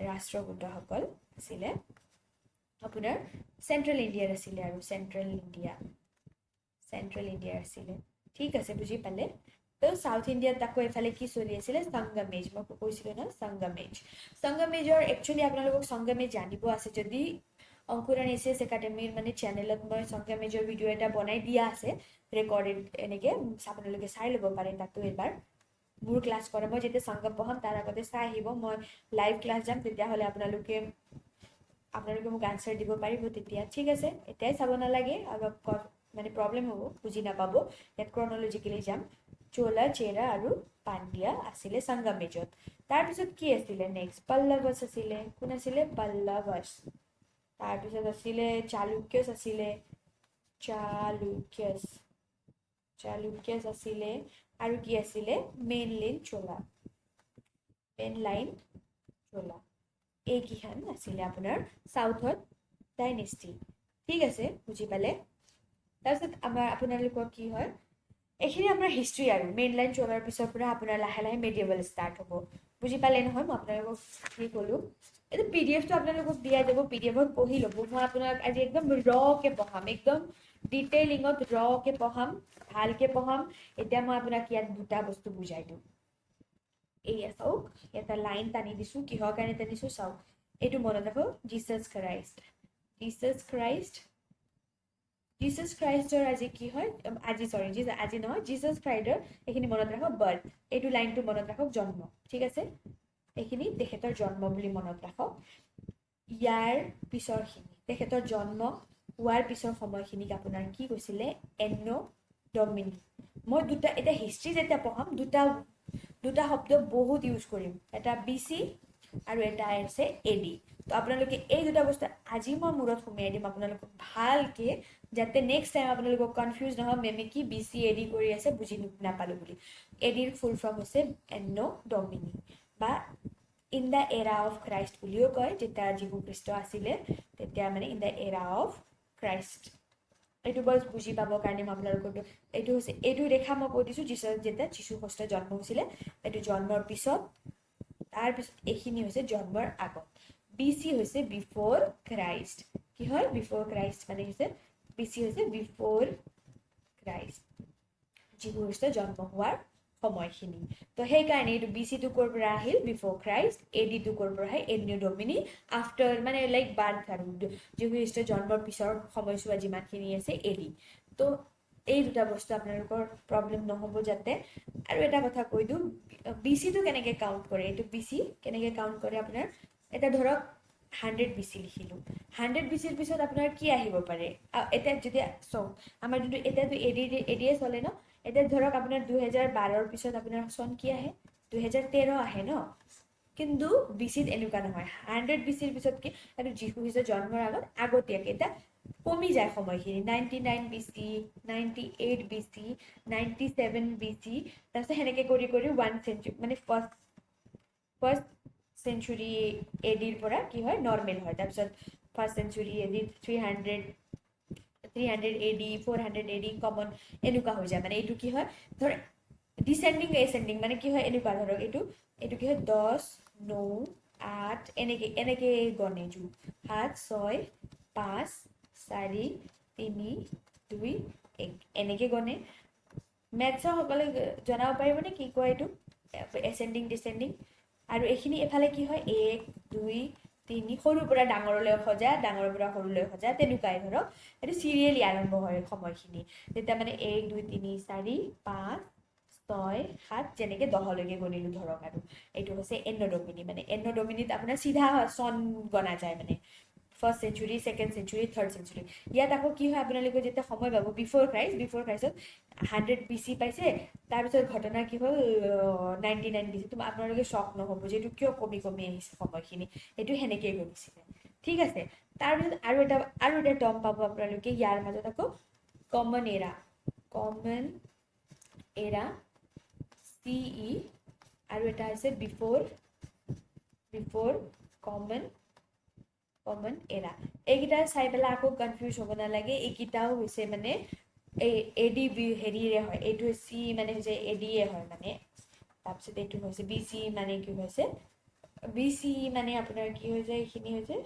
ৰাষ্ট্ৰকূটসকল আছিলে আপোনাৰ চেণ্ট্ৰেল ইণ্ডিয়াৰ আছিলে আৰু চেণ্ট্ৰেল ইণ্ডিয়াৰ আছিলে ঠিক আছে বুজি পালে তো সাউথ ইণ্ডিয়াত আকৌ এফালে কি চলি আছিলে সংগমেজ মই কৈছিলোঁ ন সংগমেজৰ একচুৱেলি আপোনালোকক সংগমেজ জানিব আছে যদি অংকুৰণ এছিএছ একাডেমীৰ মানে চেনেলত মই সংগমেজৰ ভিডিঅ' এটা বনাই দিয়া আছে ৰেকৰ্ডেড এনেকৈ আপোনালোকে চাই ল'ব পাৰে তাতো এবাৰ মোৰ ক্লাছ কৰে মই যেতিয়া সংগম পঢ়াম তাৰ আগতে চাই আহিব মই লাইভ ক্লাছ যাম তেতিয়াহ'লে আপোনালোকে মোক আনচাৰ দিব পাৰিব তেতিয়া ঠিক আছে এতিয়াই চাব নালাগে অলপ মানে প্ৰব্লেম হ'ব বুজি নাপাব ইয়াত ক্ৰনলজিকেলি যাম চোলা চেৰা আৰু পাণ্ডিয়া আছিলে সংগমেজত তাৰপিছত কি আছিলে নেক্সট পল্লৱছ আছিলে কোন আছিলে পল্লৱছ তাৰপিছত আছিলে চালুক্যছ আছিলে চালুক্যছ আছিলে আৰু কি আছিলে মেইন লাইন চোলা এইকেইখন আছিলে আপোনাৰ সাউথত ডাইনেষ্টি ঠিক আছে বুজি পালে তাৰপিছত আপোনালোকৰ কি হয় এইখিনি আপোনাৰ হিষ্ট্ৰী আৰু মেইন লাইন চলাৰ পিছৰ পৰা আপোনাৰ লাহে লাহে মেডিয়েভেল ষ্টাৰ্ট হ'ব বুজি পালে নহয় মই আপোনালোকক কি ক'লোঁ এইটো পিডিএফটো আপোনালোকক দিয়া যাব পিডিএফত পঢ়ি ল'ব মই আপোনাক আজি একদম ৰকে পঢ়াম একদম ডিটেইলিঙত ৰকে পঢ়াম ভালকে পঢ়াম এতিয়া মই আপোনাক ইয়াত দুটা বস্তু বুজাই দিওঁ এইয়া চাওক এটা লাইন টানি দিছোঁ কিহৰ কাৰণে টানিছোঁ চাওক এইটো মনত ৰাখক জিচাছ ক্ৰাইষ্টৰ আজি কি হয় আজি নহয় জিচাছ ক্ৰাইষ্টৰ এইখিনি মনত ৰাখক বাৰ্থ এইটো লাইনটো মনত ৰাখক জন্ম ঠিক আছে এইখিনি তেখেতৰ জন্ম বুলি মনত ৰাখক ইয়াৰ পিছৰখিনি তেখেতৰ জন্ম হোৱাৰ পিছৰ সময়খিনিক আপোনাৰ কি কৈছিলে এনো ডমিনি মই দুটা এটা হিষ্ট্ৰী যেতিয়া পঢ়াম দুটা শব্দ বহুত ইউজ কৰিম এটা BC আৰু এটা আছে AD তো আপোনালোকে এই দুটা বস্তু আজি মই মূৰত সোমাই দিম আপোনালোকক ভালকে যাতে নেক্সট টাইম আপোনালোকক কনফিউজ নহয় মেমে কি BC AD কৰি আছে বুজি নাপালো বুলি ADৰ ফুল ফৰ্ম হৈছে এনো ডমিনি বা ইন দ্য এৰা অফ ক্ৰাইষ্ট বুলিও কয় যেতিয়া যীশু খ্ৰীষ্ট আছিলে তেতিয়া মানে ইন দ্য এৰা অফ ক্ৰাইষ্ট এইটো বছ বুজি পাবৰ কাৰণে মই আপোনালোকক এইটো হৈছে এইটো ৰেখা মই কৈ দিছোঁ যেতিয়া যীশু খ্ৰীষ্ট জন্ম হৈছিলে এইটো জন্মৰ পিছত তাৰপিছত এইখিনি হৈছে জন্মৰ আগত BC হৈছে বিফৰ ক্ৰাইষ্ট কি হয় বিফৰ ক্ৰাইষ্ট মানে হৈছে BC হৈছে বিফৰ ক্ৰাইষ্ট যীশু খ্ৰীষ্ট জন্ম হোৱাৰ সময়খিনি তো সেইকাৰণে এইটো BC টো ক'ৰ পৰা আহিল বিফৰ ক্ৰাইষ্ট AD টো ক'ৰ পৰা আহে এনো ডমিনি আফটাৰ মানে লাইক বাৰ্থ আৰু যীশু খ্ৰীষ্ট জন্মৰ পিছৰ সময়ছোৱা যিমানখিনি আছে AD তো এই দুটা বস্তু আপোনালোকৰ প্ৰব্লেম নহ'ব যাতে আৰু এটা কথা কৈ দিওঁ BC টো কেনেকৈ কাউণ্ট কৰে এইটো BC কেনেকৈ কাউণ্ট কৰে আপোনাৰ এটা ধৰক 100 BC লিখিলোঁ 100 BCৰ পিছত আপোনাৰ কি আহিব পাৰে এতিয়া যদি চাওক আমাৰ যোনটো এতিয়াতো এডিয়ে চলে ন এতিয়া ধৰক আপোনাৰ 2012ৰ পিছত আপোনাৰ চন কি আহে 2013 আহে ন কিন্তু BCত এনেকুৱা নহয় 100 BCৰ পিছত কি আৰু যীশু খ্ৰীষ্ট জন্মৰ আগতীয়াকৈ এটা কমি যায় সময়খিনি 99 BC 98 BC 97 BC তাৰপিছত সেনেকৈ কৰি 1 চেঞ্চুৰী মানে ফাৰ্ষ্ট চেঞ্চুৰী ADৰ পৰা কি হয় নৰ্মেল হয় তাৰপিছত first century AD 300 AD 400 AD common এনেকুৱা হৈ যায় মানে এইটো কি হয় ধৰ ডিচেণ্ডিং মানে কি হয় এনেকুৱা ধৰক এইটো কি হয় 10 9 8 এনেকৈ গণে 7 6 5 4 3 2 1 এনেকৈ গণে মেথছৰ সকলে জনাব পাৰিবনে কি কয় এইটো এচেণ্ডিং ডিচেণ্ডিং আৰু এইখিনি এফালে কি হয় 1 2 3 সৰুৰ পৰা ডাঙৰলৈ সজা ডাঙৰৰ পৰা সৰুলৈ সজা তেনেকুৱাই ধৰক এইটো চিৰিয়েলি আৰম্ভ হয় সময়খিনি তেতিয়া মানে 1 2 3 4 5 6 7 যেনেকৈ 10লৈকে গণিলোঁ ধৰক আৰু এইটো হৈছে এনো ডমিনি মানে এনো ডমিনিত আপোনাৰ চিধা চন গণা যায় মানে first century second century third century ইয়াত আকৌ কি হয় আপোনালোকে যেতিয়া সময় পাব বিফৰ ক্ৰাইষ্টত 100 BC পাইছে তাৰপিছত ঘটনা কি হ'ল 99 BC তো আপোনালোকে শ্বক নহ'ব যে এইটো কিয় কমি আহিছে সময়খিনি এইটো সেনেকৈয়ে গণিছিলে ঠিক আছে তাৰপিছত আৰু এটা টৰ্ম পাব আপোনালোকে ইয়াৰ মাজত আকৌ কমন এৰা CE আৰু এটা হৈছে বিফৰ কমন এৰা এইকেইটা চাই পেলাই আকৌ কনফিউজ হ'ব নালাগে এইকেইটাও হৈছে মানে এই AD হেৰিৰে হয় এইটো C মানে হৈছে ADয়ে হয় মানে তাৰপিছত এইটো হৈছে BC মানে কি হৈছে BC মানে আপোনাৰ কি হৈ যায় এইখিনি হৈছে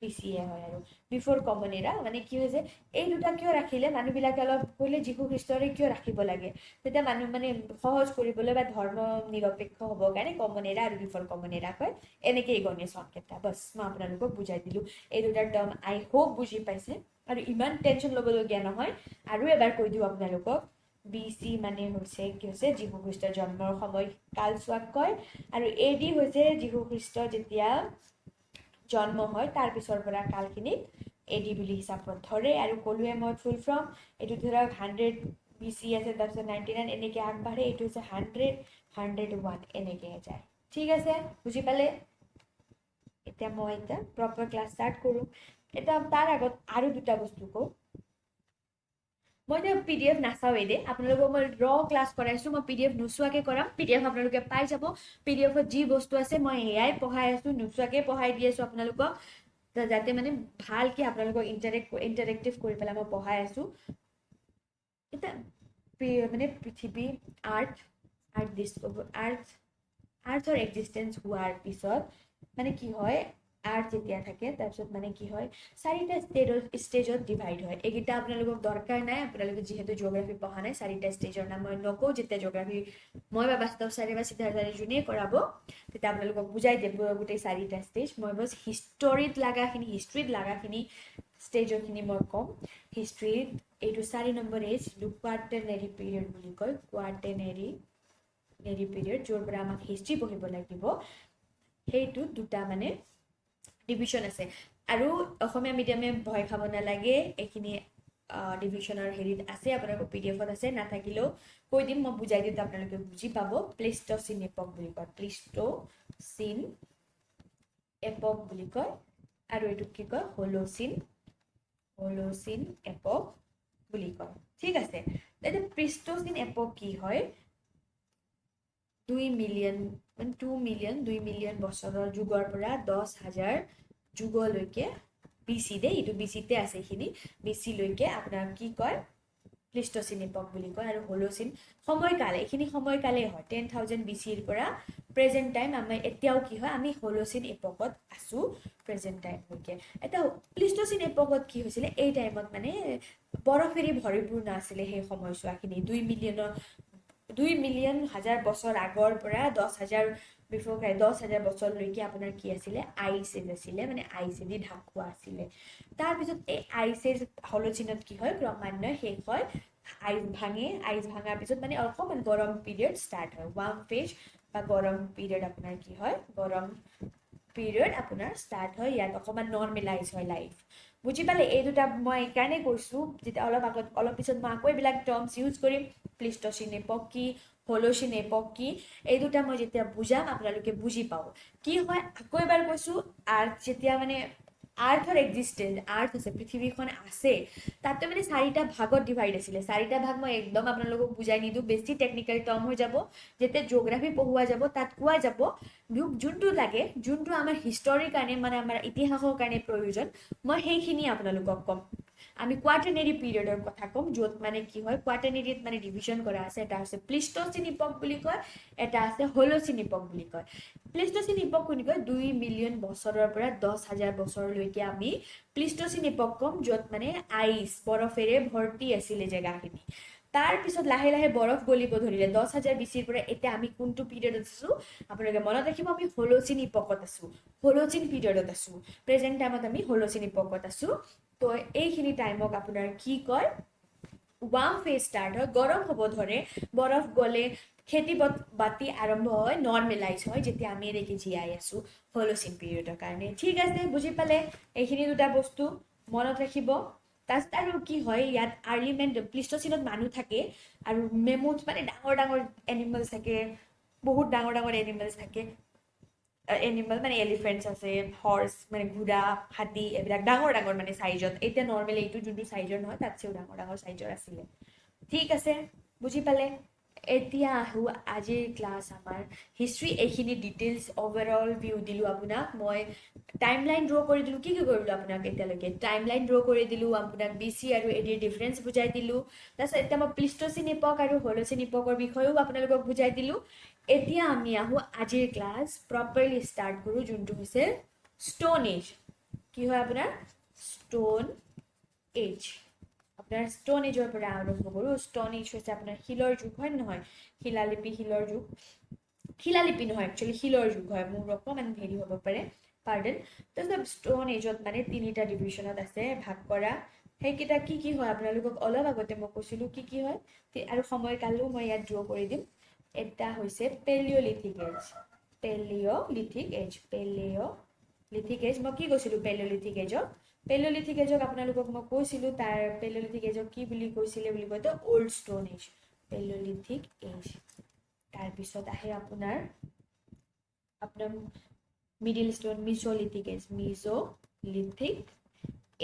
BCA হয় আৰু বিফৰ কমন এৰা মানে কি হৈছে এই দুটা কিয় ৰাখিলে মানুহবিলাকে অলপ কইলে যীশু খ্ৰীষ্টৰে কিয় ৰাখিব লাগে তেতিয়া মানুহ মানে সহজ কৰিবলৈ বা ধৰ্ম নিৰপেক্ষ হ'ব কাৰণে কমন এৰা আৰু বিফৰ কমন এৰা কয় এনেকেই গণেশ সংকেতা বস মই আপোনালোকক বুজাই দিলো এই দুটাৰ টাৰ্ম আই হোপ বুজি পাইছে আৰু ইমান টেনচন ল'বলগীয়া নহয় আৰু এবাৰ কৈ দিওঁ আপোনালোকক BC মানে হৈছে কি হৈছে যীশু খ্ৰীষ্টৰ জন্মৰ সময় কালচোৱাক কয় আৰু AD হৈছে যীশু খ্ৰীষ্ট যেতিয়া জন্ম হয় তাৰ পিছৰ পৰা কালখিনি AD বুলি হিচাপত ধৰে আৰু ক'লোৱে মই ফুল ফ্ৰম এইটো ধৰক 100 BC আছে তাৰপিছত 99 এনেকৈ আগবাঢ়ে এইটো হৈছে 100 101 এনেকৈ যায় ঠিক আছে বুজি পালে এতিয়া মই এটা প্ৰপাৰ ক্লাছ ষ্টাৰ্ট কৰোঁ এটা তাৰ আগত আৰু দুটা বস্তু কওঁ মই এতিয়া PDF নাচাওঁৱেই দে আপোনালোকক মই ক্লাছ কৰাইছো মই PDF নোচোৱাকৈ কৰাম PDF আপোনালোকে পাই যাব PDFত যি বস্তু আছে মই এয়াই পঢ়াই আছো নোচোৱাকৈ পঢ়াই দি আছো আপোনালোকক যাতে মানে ভালকৈ আপোনালোকক ইণ্টাৰেক্টিভ কৰি পেলাই মই পঢ়াই আছো এটা মানে পৃথিৱী আৰ্থৰ এক্সিষ্টেঞ্চ হোৱাৰ পিছত মানে কি হয় আৰ্থ যেতিয়া থাকে তাৰপিছত মানে কি হয় চাৰিটা ষ্টেজত ডিভাইড হয় এইকেইটা আপোনালোকক দৰকাৰ নাই আপোনালোকে যিহেতু জিঅ'গ্ৰাফি পঢ়া নাই চাৰিটা ষ্টেজৰ নাম মই নকওঁ যেতিয়া জিঅ'গ্ৰাফি মই বা বাস্তৱ চাৰি বা সিদ্ধাৰ্থ যোনেই কৰাব তেতিয়া আপোনালোকক বুজাই দিব গোটেই চাৰিটা ষ্টেজ মই বছ হিষ্ট্ৰীত লাগাখিনি ষ্টেজৰখিনি মই ক'ম হিষ্ট্ৰীত এইটো 4 নম্বৰ এজ কোৱাৰ্টাৰনেৰী পিৰিয়ড বুলি কয় কোৱাৰ্টাৰনেৰী পিৰিয়ড য'ৰ পৰা আমাক হিষ্ট্ৰী পঢ়িব লাগিব সেইটো দুটা মানে ডিভিজন আছে আৰু অসমীয়া মিডিয়ামে ভয় খাব নালাগে এইখিনি ডিভিজনৰ হেৰিত আছে আপোনালোকৰ PDFত আছে নাথাকিলেও কৈ দিম মই বুজাই দিম আপোনালোকে বুজি পাব প্লেষ্ট'চিন এপক বুলি কয় প্লেষ্ট'চিন এপক বুলি কয় আৰু এইটো কি কয় হলোচিন এপক বুলি কয় ঠিক আছে এতিয়া প্লেষ্ট'চিন এপক কি হয় 2 মিলিয়ন বছৰৰ যুগৰ পৰা 10,000 যুগলৈকে BC দে এইটো BCতে আছে এইখিনি BC লৈকে আপোনাৰ কি কয় প্লেষ্ট'চিন এপক বুলি কয় আৰু হলোচিন সময়কাল এইখিনি সময়কালেই হয় 10,000 BCৰ পৰা প্ৰেজেণ্ট টাইম আমাৰ এতিয়াও কি হয় আমি হলোচিন এপকত আছো প্ৰেজেণ্ট টাইমলৈকে এটা প্লেষ্ট'চিন এপকত কি হৈছিলে এই টাইমত মানে বৰফেৰে ভৰিপূৰ্ণ আছিলে সেই সময়ছোৱাখিনি 2 মিলিয়ন হাজাৰ বছৰ আগৰ পৰা 10,000 বছৰলৈকে আপোনাৰ কি আছিলে আইচ এজ আছিলে মানে আইচেদি ঢাকুৱা আছিলে তাৰপিছত এই আইচেজ হলোচিনত কি হয় ক্ৰমান্বয়ে শেষ হয় আইচ ভাঙাৰ পিছত মানে অকণমান গৰম পিৰিয়ড ষ্টাৰ্ট হয় ৱাৰ্ম ফেজ বা গৰম পিৰিয়ড আপোনাৰ কি হয় গৰম পিৰিয়ড আপোনাৰ ষ্টাৰ্ট হয় ইয়াত অকণমান নৰ্মেলাইজ হয় লাইফ বুজি পালে এই দুটা মই এইকাৰণে কৈছোঁ যেতিয়া অলপ পিছত মই আকৌ এইবিলাক টাৰ্মছ ইউজ কৰিম প্লেষ্ট'চিন এপক কি হলোচিন এপক কি এই দুটা মই যেতিয়া বুজাম আপোনালোকে বুজি পাব কি হয় আকৌ এবাৰ কৈছোঁ আৰ্থ যেতিয়া মানে আৰ্থৰ এক্সিষ্টেঞ্চ আৰ্থ আছে পৃথিৱীখন আছে তাতে মানে 4টা ভাগত ডিভাইড আছিলে 4টা ভাগ মই একদম আপোনালোকক বুজাই নিদিওঁ বেছি টেকনিকেল টাৰ্ম হৈ যাব যেতিয়া জিঅ'গ্ৰাফি পঢ়োৱা যাব তাত কোৱা যাব যোনটো লাগে যোনটো আমাৰ হিষ্টৰীৰ কাৰণে মানে আমাৰ ইতিহাসৰ কাৰণে প্ৰয়োজন মই সেইখিনি আপোনালোকক ক'ম আমি কোৱাটাৰনেৰী পিৰিয়ডৰ কথা ক'ম য'ত মানে কি হয় কোৱাটাৰনেৰীত মানে ডিভিজন কৰা আছে এটা আছে প্লেষ্ট'চিন ইপক বুলি কয় এটা আছে হলোচিন ইপক বুলি কয় প্লেষ্ট'চিন ইপক কোন কয় 2 মিলিয়ন বছৰৰ পৰা 10,000 বছৰলৈকে আমি প্লেষ্ট'চিন ইপক ক'ম য'ত মানে আইচ বৰফেৰে ভৰ্তি আছিলে জেগাখিনি তাৰপিছত লাহে লাহে বৰফ গলিব ধৰিলে 10,000 BCৰ পৰা এতিয়া আমি কোনটো পিৰিয়ডত আছো আপোনালোকে মনত ৰাখিব আমি হলোচিন ইপকত আছো হলোচিন পিৰিয়ডত আছো প্ৰেজেণ্ট টাইমত আমি হলোচিন ইপকত আছো তো এইখিনি টাইমক আপোনাৰ কি কয় ৱাৰ্ম ফেজ ষ্টাৰ্ট হয় গৰম হ'ব ধৰে বৰফ গলে খেতি বাতি আৰম্ভ হয় নৰ্মেলাইজ হয় যেতিয়া আমি এনেকৈ জীয়াই আছো হলোচিন পিৰিয়ডৰ কাৰণে ঠিক আছে বুজি পালে এইখিনি দুটা বস্তু মনত ৰাখিব তাৰপিছত আৰু কি হয় ইয়াত আৰ্লিমেণ্ট প্লেষ্ট'চিনত মানুহ থাকে আৰু মেমুথ মানে ডাঙৰ ডাঙৰ এনিমেলছ থাকে বহুত ডাঙৰ ডাঙৰ এনিমেলছ থাকে এনিমেল মানে এলিফেণ্টছ আছে হৰ্চ মানে ঘোঁৰা হাতী এইবিলাক ডাঙৰ ডাঙৰ মানে চাইজত এতিয়া নৰ্মেলি এইটো যোনটো চাইজৰ নহয় তাতছেও ডাঙৰ ডাঙৰ চাইজৰ আছিলে ঠিক আছে বুজি পালে এতিয়া আহোঁ আজিৰ ক্লাছ আমাৰ হিষ্ট্ৰী এইখিনি ডিটেইলছ অভাৰঅল ভিউ দিলোঁ আপোনাক মই টাইম লাইন ড্ৰ কৰি দিলোঁ কি কৰিলোঁ আপোনাক এতিয়ালৈকে টাইম লাইন ড্ৰ কৰি দিলোঁ আপোনাক BC আৰু ADৰ ডিফাৰেঞ্চ বুজাই দিলোঁ তাৰপিছত এতিয়া মই প্লেষ্ট'চিন ইপক আৰু হলোচিন ইপকৰ বিষয়েও আপোনালোকক বুজাই দিলোঁ এতিয়া আমি আহোঁ আজিৰ ক্লাছ প্ৰপাৰলি ষ্টাৰ্ট কৰোঁ যোনটো হৈছে ষ্টোন এজ কি হয় আপোনাৰ ষ্টোন এজ আপোনাৰ ষ্টোন এজৰ পৰা আৰম্ভ কৰোঁ ষ্টোন এজ হৈছে আপোনাৰ শিলৰ যুগ হয় নহয় শিলালিপি শিলৰ যুগ শিলালিপি নহয় একচুৱেলি শিলৰ যুগ হয় মোৰ অকণমান হেৰি হ'ব পাৰে পাৰ্ডন তাৰপিছত ষ্টোন এজত মানে তিনিটা ডিভিজনত আছে ভাগ কৰা সেইকেইটা কি হয় আপোনালোকক অলপ আগতে মই কৈছিলোঁ কি হয় আৰু সময়কালো মই ইয়াত ড্ৰ কৰি দিম এটা হৈছে পেলিঅলিথিক এজ মই কি কৈছিলোঁ পেলিঅলিথিক এজক আপোনালোকক মই কৈছিলোঁ তাৰ পেলিঅলিথিক এজক কি বুলি কৈছিলে বুলি কয় তো old stone age paleolithic age তাৰপিছত আহে আপোনাৰ মিডিল ষ্টোন মিজলিথিক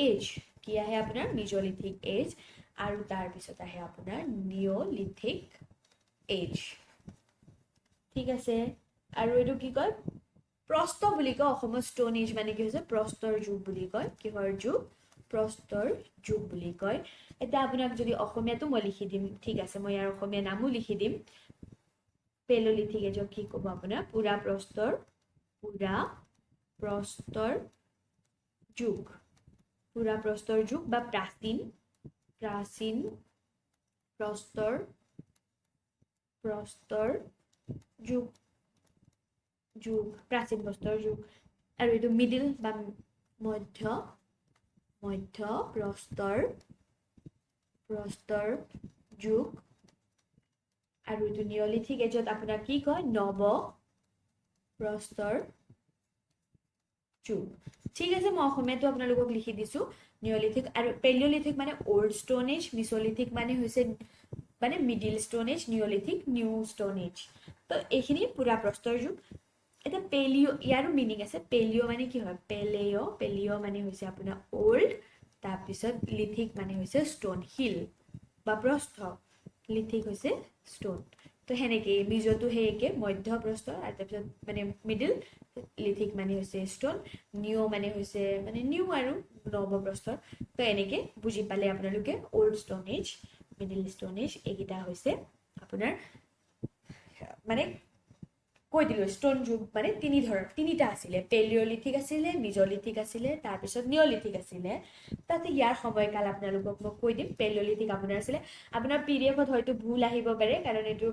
এজ কি আহে আপোনাৰ মিজলিথিক এজ আৰু তাৰপিছত আহে আপোনাৰ নিঅলিথিক এজ ঠিক আছে আৰু এইটো কি কয় প্ৰস্ত বুলি কয় অসমৰ ষ্টোন এজ মানে কি হৈছে প্ৰস্তৰ যুগ বুলি কয় কিহৰ যুগ প্ৰস্তৰ যুগ বুলি কয় এতিয়া আপোনাক যদি অসমীয়াটো মই লিখি দিম ঠিক আছে মই ইয়াৰ অসমীয়া নামো লিখি দিম পেলিঅলিথিক এজক কি ক'ব আপোনাৰ পুৰা প্ৰস্তৰ যুগ বা প্ৰাচীন প্ৰস্তৰ যুগ প্ৰাচীন প্ৰস্তৰ যুগ আৰু এইটো মিডিল বা মধ্য প্ৰস্তৰ যুগ আৰু এইটো নিঅলিথিক এজত আপোনাৰ কি কয় নৱ প্ৰস্তৰ যুগ ঠিক আছে মই অসমীয়াটো আপোনালোকক লিখি দিছোঁ নিঅলিথিক আৰু পেলিঅলিথিক মানে অল্ড ষ্টোন এজ মিছলিথিক মানে হৈছে মানে middle stone age neolithic new stone age তো এইখিনি পুৰা প্ৰস্তৰ যুগ এটা পেলিঅ ইয়াৰো মিনিং আছে পেলিঅ মানে কি হয় পেলিঅ মানে হৈছে আপোনাৰ অল্ড তাৰপিছত লিথিক মানে হৈছে ষ্টোন শিল বা প্ৰস্থ লিথিক হৈছে ষ্টোন তো সেনেকে মিজটো সেইকে মধ্য প্ৰস্তৰ আৰু তাৰপিছত মানে মিডিল লিথিক মানে হৈছে ষ্টোন নিউ মানে হৈছে মানে নিউ আৰু নৱপ্ৰস্তৰ তো এনেকে বুজি পালে আপোনালোকে old stone age middle stone age এইকেইটা হৈছে আপোনাৰ মানে কৈ দিলোঁ ষ্টোন যুগ মানে তিনিটা আছিলে পেলিঅলিথিক আছিলে মিজলিথিক আছিলে তাৰপিছত নিঅলিথিক আছিলে তাতে ইয়াৰ সময়কাল আপোনালোকক মই কৈ দিম পেলিঅলিথিক আপোনাৰ আছিলে আপোনাৰ পিডিএফত হয়তো ভুল আহিব পাৰে কাৰণ এইটো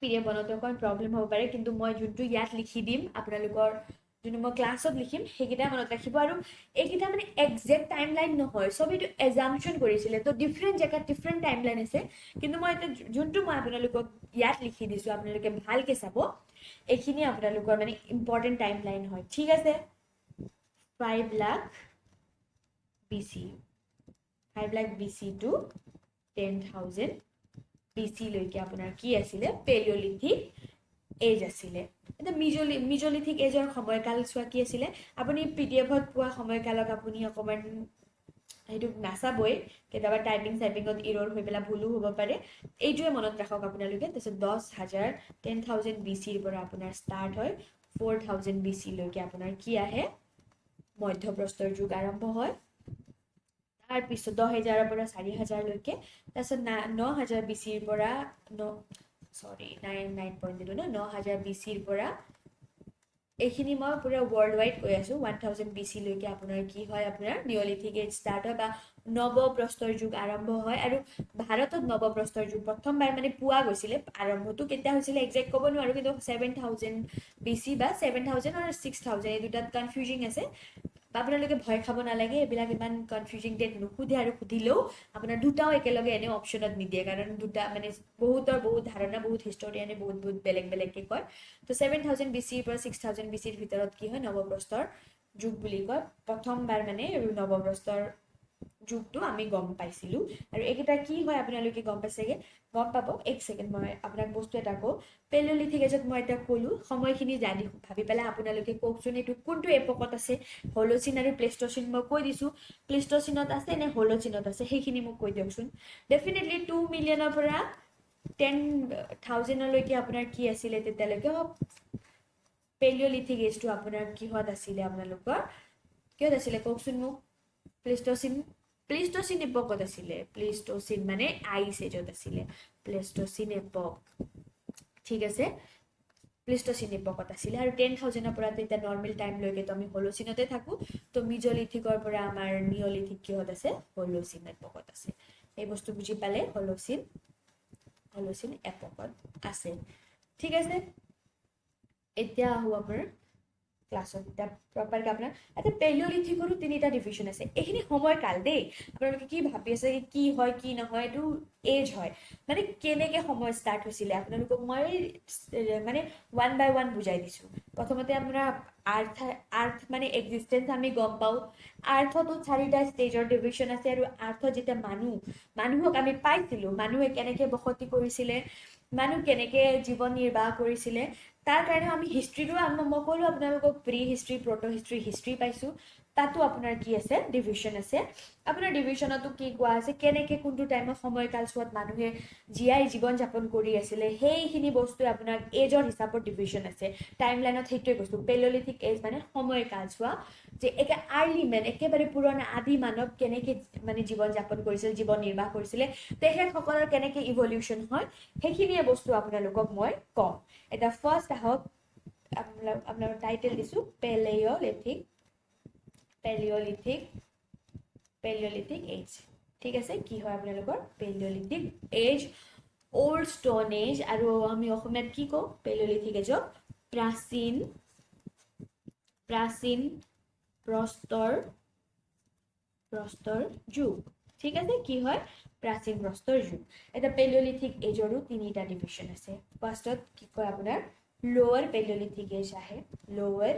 পিডিএফ বনাওঁতে অকণ প্ৰব্লেম হ'ব পাৰে কিন্তু মই যোনটো ইয়াত লিখি দিম আপোনালোকৰ যোনটো মই ক্লাছত লিখিম সেইকেইটা মনত ৰাখিব আৰু এইকেইটা মানে একজেক্ট টাইম লাইন নহয় চব এইটো এজাম্পশ্যন কৰিছিলে তো ডিফাৰেণ্ট জেগাত ডিফাৰেণ্ট টাইম লাইন আছে কিন্তু মই এতিয়া যোনটো মই আপোনালোকক ইয়াত লিখি দিছোঁ আপোনালোকে ভালকে চাব এইখিনি আপোনালোকৰ মানে ইম্পৰ্টেণ্ট টাইম লাইন হয় ঠিক আছে 5 লাখ BC to 10,000 BC লৈকে আপোনাৰ কি আছিলে পেলিঅলিথিক এজ আছিলে এটা মিজলিথিক এজৰ সময়কাল চোৱা কি আছিলে আপুনি পিডিএফত পোৱা সময়কালক আপুনি অকণমান সেইটো নাচাবই কেতিয়াবা টাইপিঙত ইৰৰ হৈ পেলাই ভুলো হ'ব পাৰে এইটোৱে মনত ৰাখক আপোনালোকে তাৰপিছত 10,000 BCৰ পৰা আপোনাৰ ষ্টাৰ্ট হয় 4,000 BC লৈকে আপোনাৰ কি আহে মধ্যপ্ৰস্তৰ যুগ আৰম্ভ হয় তাৰপিছত 10,000ৰ পৰা 4,000 লৈকে তাৰপিছত 9,000 BCৰ পৰা 9,000 BCৰ পৰা এইখিনি মই পুৰা ৱৰ্ল্ড ৱাইড কৈ আছোঁ 1,000 BC লৈকে আপোনাৰ কি হয় আপোনাৰ নিঅলিথিক এজ ষ্টাৰ্ট হয় বা নৱপ্ৰস্তৰ যুগ আৰম্ভ হয় আৰু ভাৰতত নৱপ্ৰস্তৰ যুগ প্ৰথমবাৰ মানে পোৱা গৈছিলে আৰম্ভটো কেতিয়া হৈছিলে একজেক্ট ক'ব নোৱাৰোঁ কিন্তু 7,000 BC বা 7,000 আৰু 6,000 এই দুটাত কনফিউজিং আছে আপোনালোকে ভয় খাব নালাগে এইবিলাক ইমান কনফিউজিং ডেট নুসুধে আৰু সুধিলেও আপোনাৰ দুটাও একেলগে এনে অপশ্যনত নিদিয়ে কাৰণ দুটা মানে বহুত ধাৰণা বহুত হিষ্টৰিয়ানে বহুত বেলেগকে কয় তো 7,000 BCৰ পৰা 6,000 BCৰ ভিতৰত কি হয় নৱপ্ৰস্তৰ যুগ বুলি কয় প্ৰথমবাৰ মানে নৱপ্ৰস্তৰ যুগটো আমি গম পাইছিলোঁ আৰু এইকেইটা কি হয় আপোনালোকে গম পাইছেগে গম পাব এক ছেকেণ্ড মই আপোনাক বস্তু এটা কওঁ পেলিঅলিথিক এজত মই এটা ক'লোঁ সময়খিনি জানি ভাবি পেলাই আপোনালোকে কওকচোন এইটো কোনটো এপকত আছে হলোচিন আৰু প্লেষ্টচিন মই কৈ দিছোঁ প্লেষ্টচিনত আছে নে হলোচিনত আছে সেইখিনি মোক কৈ দিয়কচোন ডেফিনেটলি 2 মিলিয়নৰ পৰা 10,000লৈকে আপোনাৰ কি আছিলে তেতিয়ালৈকে পেলিঅলিথিক এজটো আপোনাৰ কিহত আছিলে আপোনালোকৰ কিহত আছিলে কওকচোন মোক প্লেষ্টচিন এপকত আছিলে প্লেষ্টচিন মানে আইচ এজত আছিলে প্লেষ্টচিন এপক ঠিক আছে প্লিষ্টচিন ইপকত আছিলে আৰু 10,000ৰ পৰা তেতিয়া নৰ্মেল টাইমলৈকে তো আমি হলোচিনতে থাকোঁ তো মিজলিথিকৰ পৰা আমাৰ নিঅলিথিক কিহত আছে হলোচিন এপকত আছে এই বস্তু বুজি পালে হলোচিন এপকত আছে ঠিক আছে এতিয়া আহো আপোনাৰ ক্লাছত এতিয়া প্ৰপাৰকৈ আপোনাৰ এটা পেলিঅলিথিকৰো 3টা ডিভিজন আছে এইখিনি সময়কাল দেই আপোনালোকে কি ভাবি আছে কি হয় কি নহয় এইটো এজ হয় মানে কেনেকৈ সময় ষ্টাৰ্ট হৈছিলে আপোনালোকক মই মানে ওৱান বাই ওৱান বুজাই দিছোঁ প্ৰথমতে আপোনাৰ আৰ্থ মানে এক্সিষ্টেঞ্চ আমি গম পাওঁ আৰ্থতো 4টা ষ্টেজৰ ডিভিজন আছে আৰু আৰ্থত যেতিয়া মানুহক আমি পাইছিলোঁ মানুহে কেনেকৈ বসতি কৰিছিলে মানুহ কেনেকৈ জীৱন নিৰ্বাহ কৰিছিলে তাৰ কাৰণে আমি হিষ্ট্ৰীটো মই ক'লোঁ আপোনালোকক প্ৰি হিষ্ট্ৰী প্ৰটো হিষ্ট্ৰী পাইছোঁ তাতো আপোনাৰ কি আছে ডিভিজন আছে আপোনাৰ ডিভিজনতো কি কোৱা আছে কেনেকৈ কোনটো টাইমত সময়কালছোৱাত মানুহে জীয়াই জীৱন যাপন কৰি আছিলে সেইখিনি বস্তুৱে আপোনাৰ এজৰ হিচাপত ডিভিজন আছে টাইম লাইনত সেইটোৱে কৈছোঁ পেলিঅলিথিক এজ মানে সময়কালছোৱা যে আৰ্লি মেন একেবাৰে পুৰণা আদি মানৱ কেনেকৈ মানে জীৱন যাপন কৰিছিল জীৱন নিৰ্বাহ কৰিছিলে তেখেতসকলৰ কেনেকৈ ইভলিউশ্যন হয় সেইখিনিয়ে বস্তু আপোনালোকক মই ক'ম এটা ফাৰ্ষ্ট আহক আপোনাৰ টাইটেল দিছোঁ পেলিঅলিথিক এজ ঠিক আছে কি হয় আপোনালোকৰ paleolithic age old stone age আৰু আমি অসমীয়াত কি কওঁ পেলিঅলিথিক এজক প্ৰাচীন প্ৰস্তৰ যুগ ঠিক আছে কি হয় প্ৰাচীন প্ৰস্তৰ যুগ এটা পেলিঅলিথিক এজৰো 3টা ডিভিজন আছে ফাৰ্ষ্টত কি কয় আপোনাৰ লোৱাৰ পেলিঅলিথিক এজ আহে লোৱাৰ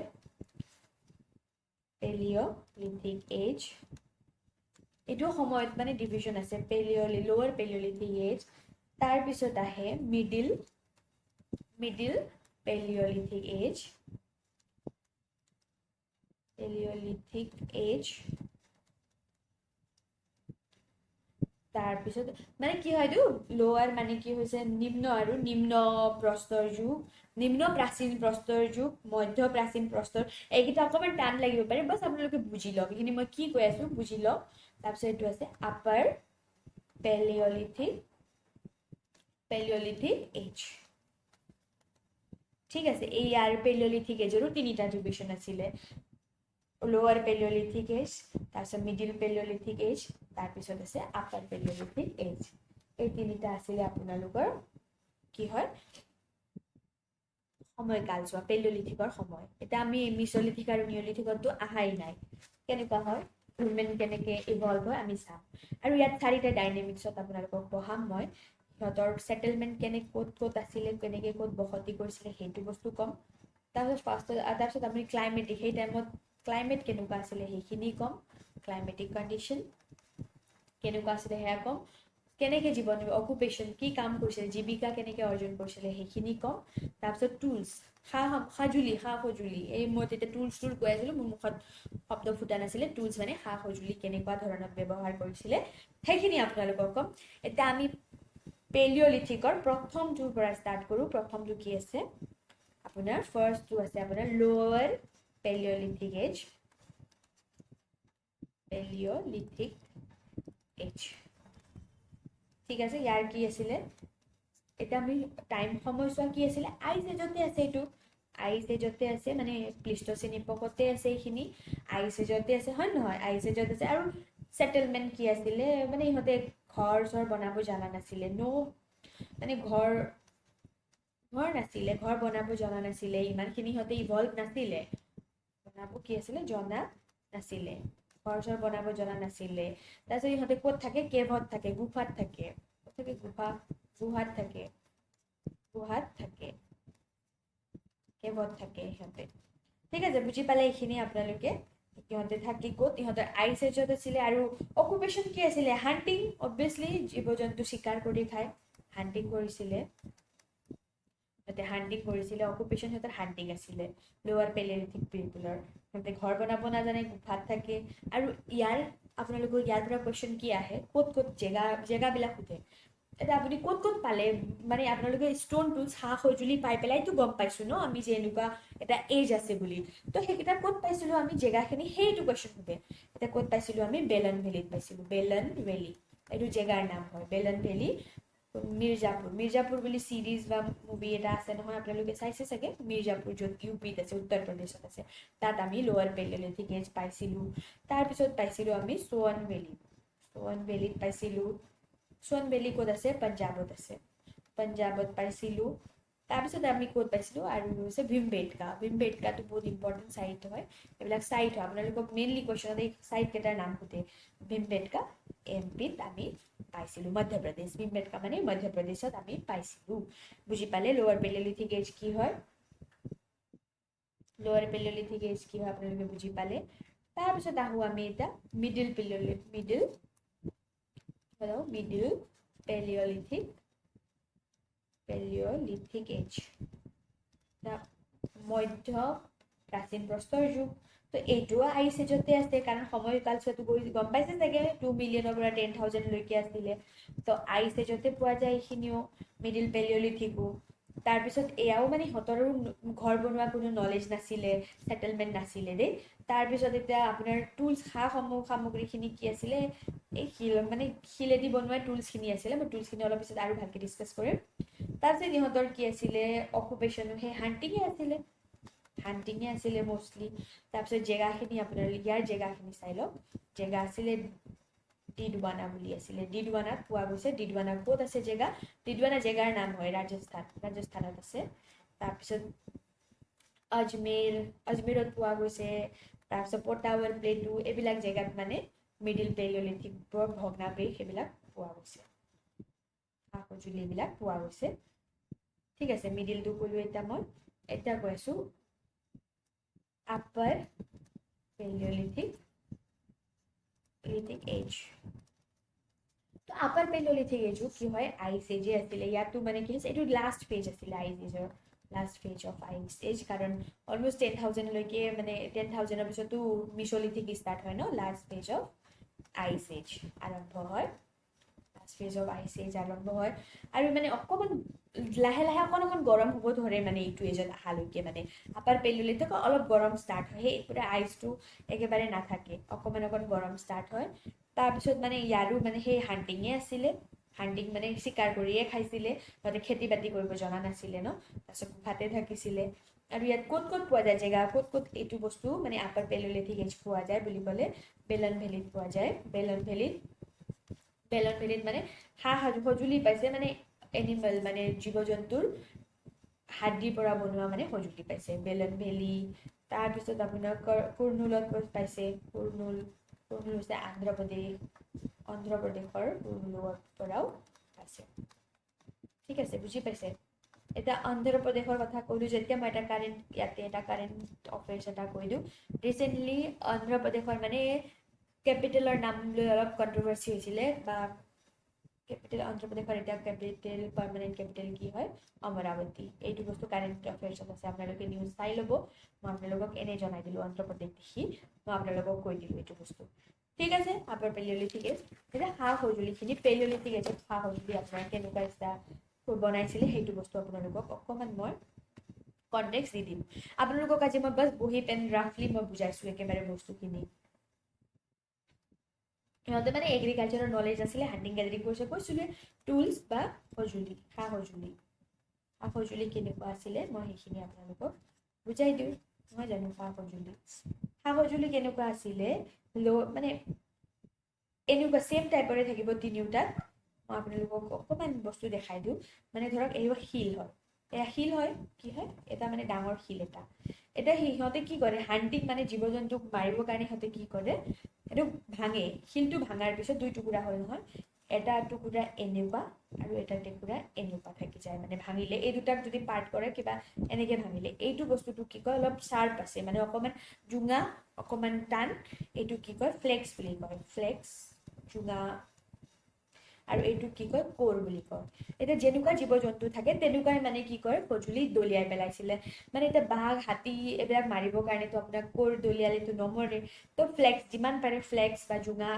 পেলিঅলিথিক এজ এইটো সময়ত মানে ডিভিজন আছে লোৱাৰ পেলিঅলিথিক এজ তাৰপিছত আহে মিডিল পেলিঅলিথিক এজ তাৰপিছত মানে কি হয় এইটো লোৱাৰ মানে কি হৈছে নিম্ন প্ৰস্তৰ যুগ নিম্ন প্ৰাচীন প্ৰস্তৰ যুগ মধ্য প্ৰাচীন প্ৰস্তৰ এইকেইটা অকণমান টান লাগিব পাৰে বাছ আপোনালোকে বুজি লওক এইখিনি মই কি কৈ আছোঁ বুজি লওক তাৰপিছত এইটো আছে আপাৰ পেলিঅলিথিক এজ ঠিক আছে এই ইয়াৰ পেলিঅলিথিক এজৰো 3টা ডিভিজন আছিলে লোৱাৰ পেলিঅলিথিক এজ তাৰপিছত মিডিল পেলিঅলিথিক এজ তাৰপিছত আছে আপাৰ পেলিঅলিথিক এজ এই 3টা আছিলে আপোনালোকৰ কি হয় সময়কালছোৱা পেলিঅলিথিকৰ সময় এতিয়া আমি মিছলিথিক আৰু নিঅলিথিকতো আহাই নাই কেনেকুৱা হয় হিউমেন কেনেকৈ ইভলভ হয় আমি চাম আৰু ইয়াত 4টা ডাইনেমিক্সত আপোনালোকক পঢ়াম মই সিহঁতৰ ছেটেলমেণ্ট ক'ত আছিলে কেনেকৈ ক'ত বসতি কৰিছিলে সেইটো বস্তু ক'ম তাৰপিছত আপুনি ক্লাইমেটিক সেই টাইমত ক্লাইমেট কেনেকুৱা আছিলে সেইখিনি ক'ম ক্লাইমেটিক কণ্ডিশ্যন কেনেকুৱা আছিলে সেয়া ক'ম কেনেকৈ জীৱন অকুপেশ্যন কি কাম কৰিছিলে জীৱিকা কেনেকৈ অৰ্জন কৰিছিলে সেইখিনি ক'ম তাৰপিছত টুলছ সা-সজুলি এই মই তেতিয়া টুলছ কৈ আছিলোঁ মোৰ মুখত শব্দ ফুটা নাছিলে টুলছ মানে সা-সজুলি কেনেকুৱা ধৰণত ব্যৱহাৰ কৰিছিলে সেইখিনি আপোনালোকক ক'ম এতিয়া আমি পেলিঅলিথিকৰ প্ৰথমটোৰ পৰা ষ্টাৰ্ট কৰোঁ প্ৰথমটো কি আছে আপোনাৰ ফাৰ্ষ্টটো আছে আপোনাৰ লোৱাৰ পেলিঅলিথিক এজ ঠিক আছে ইয়াৰ কি আছিলে এতিয়া আমি টাইম সময়ছোৱা কি আছিলে আইচ এজতে আছে এইটো আইচ এজতে আছে মানে প্লিষ্টচিন ইপকতে আছে এইখিনি আইচ এজতে আছে হয় নহয় আইচ এজত আছে আৰু ছেটেলমেণ্ট কি আছিলে মানে ইহঁতে ঘৰ বনাব জনা নাছিলে মানে ঘৰ বনাব জনা নাছিলে ইমানখিনি সিহঁতে ইভলভ নাছিলে বনাব কি আছিলে জনা নাছিলে ঘৰ বনাব জনা নাছিলে তাৰপিছত ইহঁতে ক'ত থাকে কেভত থাকে গুহাত থাকে কেভত থাকে সিহঁতে ঠিক আছে বুজি পালে এইখিনি আপোনালোকে সিহঁতে থাকি ক'ত ইহঁতৰ আইচ এজত আছিলে আৰু অকুপেশ্যন কি আছিলে হাণ্টিং অবভিয়াছলি জীৱ জন্তু চিকাৰ কৰি খায় হাণ্টিং কৰিছিলে অকুপেশ্যন সিহঁতৰ হাণ্টিং আছিলে লোৱাৰ পেলিঅলিথিক পিপলৰ সিহঁতে ঘৰ বনাব নাজানে গুহাত থাকে আৰু আপোনালোকৰ ইয়াৰ পৰা কুৱেশ্যন কি আহে ক'ত জেগাবিলাক সোধে এতিয়া আপুনি ক'ত পালে মানে আপোনালোকে ষ্ট'ন টুলছ সা-সজুলি পাই পেলাইতো গম পাইছোঁ ন আমি যে এনেকুৱা এটা এজ আছে বুলি তো সেইকেইটা ক'ত পাইছিলোঁ আমি জেগাখিনি সেইটো কুৱেশ্যন সোধে এতিয়া ক'ত পাইছিলোঁ আমি বেলন ভেলীত পাইছিলোঁ বেলন ভেলী এইটো জেগাৰ নাম হয় বেলন ভেলী মিৰ্জাপুৰ বুলি চিৰিজ বা মুভি এটা আছে নহয়, আপোনালোকে চাইছে চাগে, মিৰ্জাপুৰ য'ত ইউপিত আছে, উত্তৰ প্ৰদেশত আছে। তাত আমি লোৱাৰ পেলিঅলিথিক এজ পাইছিলোঁ। তাৰপিছত পাইছিলোঁ আমি সোৱন ভেলীত পাইছিলোঁ। সোৱন ভেলী ক'ত আছে? পাঞ্জাৱত আছে। পাঞ্জাৱত পাইছিলোঁ। তাৰপিছত আমি ক'ত পাইছিলোঁ আৰু হৈছে ভীমবেটকাটো বহুত ইম্পৰ্টেণ্ট চাইট হয়। এইবিলাক চাইট হয়, আপোনালোকক মেইনলি কুৱেশ্যনত এই চাইট কেইটাৰ নাম সোধে। ভীমবেটকা এমপিত আমি পাইছিলোঁ, মধ্যপ্ৰদেশ। ভীমবেটকা মানে মধ্যপ্ৰদেশত আমি পাইছিলোঁ। বুজি পালে লোৱাৰ পেলিঅলিথিক এজ কি হয়? লোৱাৰ পেলিঅলিথিক এজ কি হয় আপোনালোকে বুজি পালে। তাৰপিছত আহোঁ আমি এতিয়া মিডিল পেলিঅলিথিক এজ, মধ্য প্ৰাচীন প্ৰস্তৰ যুগ। তো এইটোও আইচ এজতে আছে, কাৰণ সময়কালছোৱাটো গম পাইছে চাগে 2 মিলিয়নৰ পৰা 10,000 লৈকে আছিলে। তো আইচ এজতে পোৱা যায় এইখিনিও, মিডিল পেলিঅলিথিকো। তাৰপিছত এয়াও মানে সিহঁতৰো ঘৰ বনোৱা কোনো নলেজ নাছিলে, ছেটেলমেণ্ট নাছিলে দেই। তাৰপিছত এতিয়া আপোনাৰ টুলছ সামগ্ৰীখিনি কি আছিলে? এই শিলেদি বনোৱা টুলছখিনি আছিলে। মই টুলছখিনি অলপ পিছত আৰু ভালকৈ ডিছকাছ কৰিম। তাৰপিছত ইহঁতৰ কি আছিলে? অকুপেশ্যনো সেই হাণ্টিঙে আছিলে মষ্টলি। তাৰপিছত জেগাখিনি আপোনাৰ ইয়াৰ জেগাখিনি চাই লওক। জেগা আছিলে ডিডৱানা বুলি আছিলে। ডিডৱানাত পোৱা গৈছে। ডিডৱানা ক'ত আছে জেগা? ডিডৱানা জেগাৰ নাম হয় ৰাজস্থানত আছে। তাৰপিছত আজমেৰত পোৱা গৈছে। তাৰপিছত পটাৱাৰ প্লেটু, এইবিলাক জেগাত মানে মিডিল পেলিঅলিথিকৰ ভগ্নাৱশেষ সেইবিলাক পোৱা গৈছে, সা-সঁজুলি এইবিলাক পোৱা গৈছে। ঠিক আছে, মিডিলটো ক'লো এতিয়া মই। এতিয়া কৈ আছো আপাৰ পেলিঅলিথিক এজ। তো আপাৰ পেলিঅলিথিক এজো কি হয়? আইচ এজে আছিলে। ইয়াতো মানে কি হৈছে, এইটো লাষ্ট ফেজ আছিলে আইচ এজৰ, last phase of ice age. কাৰণ অলমষ্ট 10,000 লৈকে, মানে 10,000ৰ পিছতো মিছলিথিক ষ্টাৰ্ট হয় ন। Last phase of ice age আৰম্ভ হয়। আৰু মানে অকণমান লাহে লাহে অকণ গৰম হ'ব ধৰে মানে এইটো এজত অহালৈকে। মানে আপাৰ পেলিঅলিথিক অলপ গৰম ষ্টাৰ্ট হয়, সেই পুৰা আইচটো একেবাৰে নাথাকে, অকণ গৰম ষ্টাৰ্ট হয়। তাৰপিছত মানে ইয়াৰো মানে সেই হাণ্টিঙে আছিলে। হাণ্টিং মানে চিকাৰ কৰিয়ে খাইছিলে, সিহঁতে খেতি বাতি কৰিব জনা নাছিলে ন। তাৰপিছত গুহাতে থাকিছিলে। আৰু ইয়াত ক'ত পোৱা যায় জেগা, ক'ত এইটো বস্তু মানে আপাৰ পেলিঅলিথিক এজ পোৱা যায় বুলি ক'লে বেলন ভেলীত পোৱা যায়। বেলন ভেলীত মানে সা-সঁজুলি পাইছে, মানে এনিমেল মানে জীৱ জন্তুৰ হাড্ডিৰ পৰা বনোৱা মানে সঁজুলি পাইছে বেলন ভেলী। তাৰপিছত আপোনাৰ কুৰ্নুলত পাইছে। কুৰ্নুল হৈছে অন্ধ্ৰপ্ৰদেশৰ কুৰ্নুলৰ পৰাও পাইছে। ঠিক আছে, বুজি পাইছে? এতিয়া অন্ধ্ৰপ্ৰদেশৰ কথা ক'লো যেতিয়া, মই ইয়াতে এটা কাৰেণ্ট অফেয়াৰ্ছ এটা কৈ দিওঁ। ৰিচেণ্টলি অন্ধ্ৰপ্ৰদেশৰ মানে কেপিটেলৰ নাম লৈ অলপ কণ্ট্ৰভাৰ্চি হৈছিলে, বা অন্ধ্ৰপ্ৰদেশৰ এতিয়া পাৰ্মানেণ্ট কেপিটেল কি হয়? অমৰাৱতী। এইটো বস্তু কাৰেণ্ট এফেয়াৰ্ছত আছে, আপোনালোকে নিউজ চাই ল'ব। মই আপোনালোকক এনেই জনাই দিলোঁ, অন্ধ্ৰপ্ৰদেশ দেখি মই আপোনালোকক কৈ দিলোঁ এইটো বস্তু। ঠিক আছে, আপাৰ পেলিঅলিথিক এজ। এতিয়া সা-সঁজুলিখিনি পেলিঅলিথিক এজত সা-সঁজুলি আপোনাৰ কেনেকুৱা বনাইছিলে সেইটো বস্তু আপোনালোকক অকণমান মই কনটেক্সট দি দিম। আপোনালোকক আজি মই বাছ বহি পেন ৰাফলি মই বুজাইছোঁ একেবাৰে বস্তুখিনি। সিহঁতে মানে এগ্ৰিকালচাৰৰ নলেজ আছিলে, হাণ্টিং গেদাৰিং কৰিছে, কৈছিলে টুলছ বা সা-সঁজুলি কেনেকুৱা আছিলে মই সেইখিনি আপোনালোকক বুজাই দিওঁ। নহয় জানো? সা-সঁজুলি কেনেকুৱা আছিলে, মানে এনেকুৱা চেম টাইপৰে থাকিব তিনিওটাত। মই আপোনালোকক অকণমান বস্তু দেখাই দিওঁ। মানে ধৰক এইবোৰ শিল হয়, এয়া শিল হয়, কি হয়? এটা মানে ডাঙৰ শিল এটা। এতিয়া সিহঁতে কি কৰে? হাণ্টিং মানে জীৱ জন্তুক মাৰিবৰ কাৰণে সিহঁতে কি কৰে? এইটো ভাঙে। শিলটো ভাঙাৰ পিছত দুই টুকুৰা হয় নহয়, এটা টুকুৰা এনেকুৱা আৰু এটা টুকুৰা এনেকুৱা থাকি যায়। মানে ভাঙিলে এই দুটাক যদি পাৰ্ট কৰে কিবা এনেকে ভাঙিলে, এইটো বস্তুটো কি কয়? অলপ শ্বাৰ্প আছে, মানে অকণমান জোঙা, অকণমান টান। এইটো কি কয়? ফ্লেক্স বুলি কয়। ফ্লেক্স, জোঙা। আৰু এইটো কি কয়? কোৰ বুলি কয়। এতিয়া যেনেকুৱা জীৱ জন্তু থাকে তেনেকুৱাই মানে কি কয়? সঁজুলি দলিয়াই পেলাইছিলে। মানে এতিয়া বাঘ, হাতী এইবিলাক মাৰিবৰ কাৰণেতো আপোনাক কোৰ দলিয়ালেতো নমৰে। তো ফ্লেক্স, যিমান পাৰে ফ্লেক্স বা জোঙা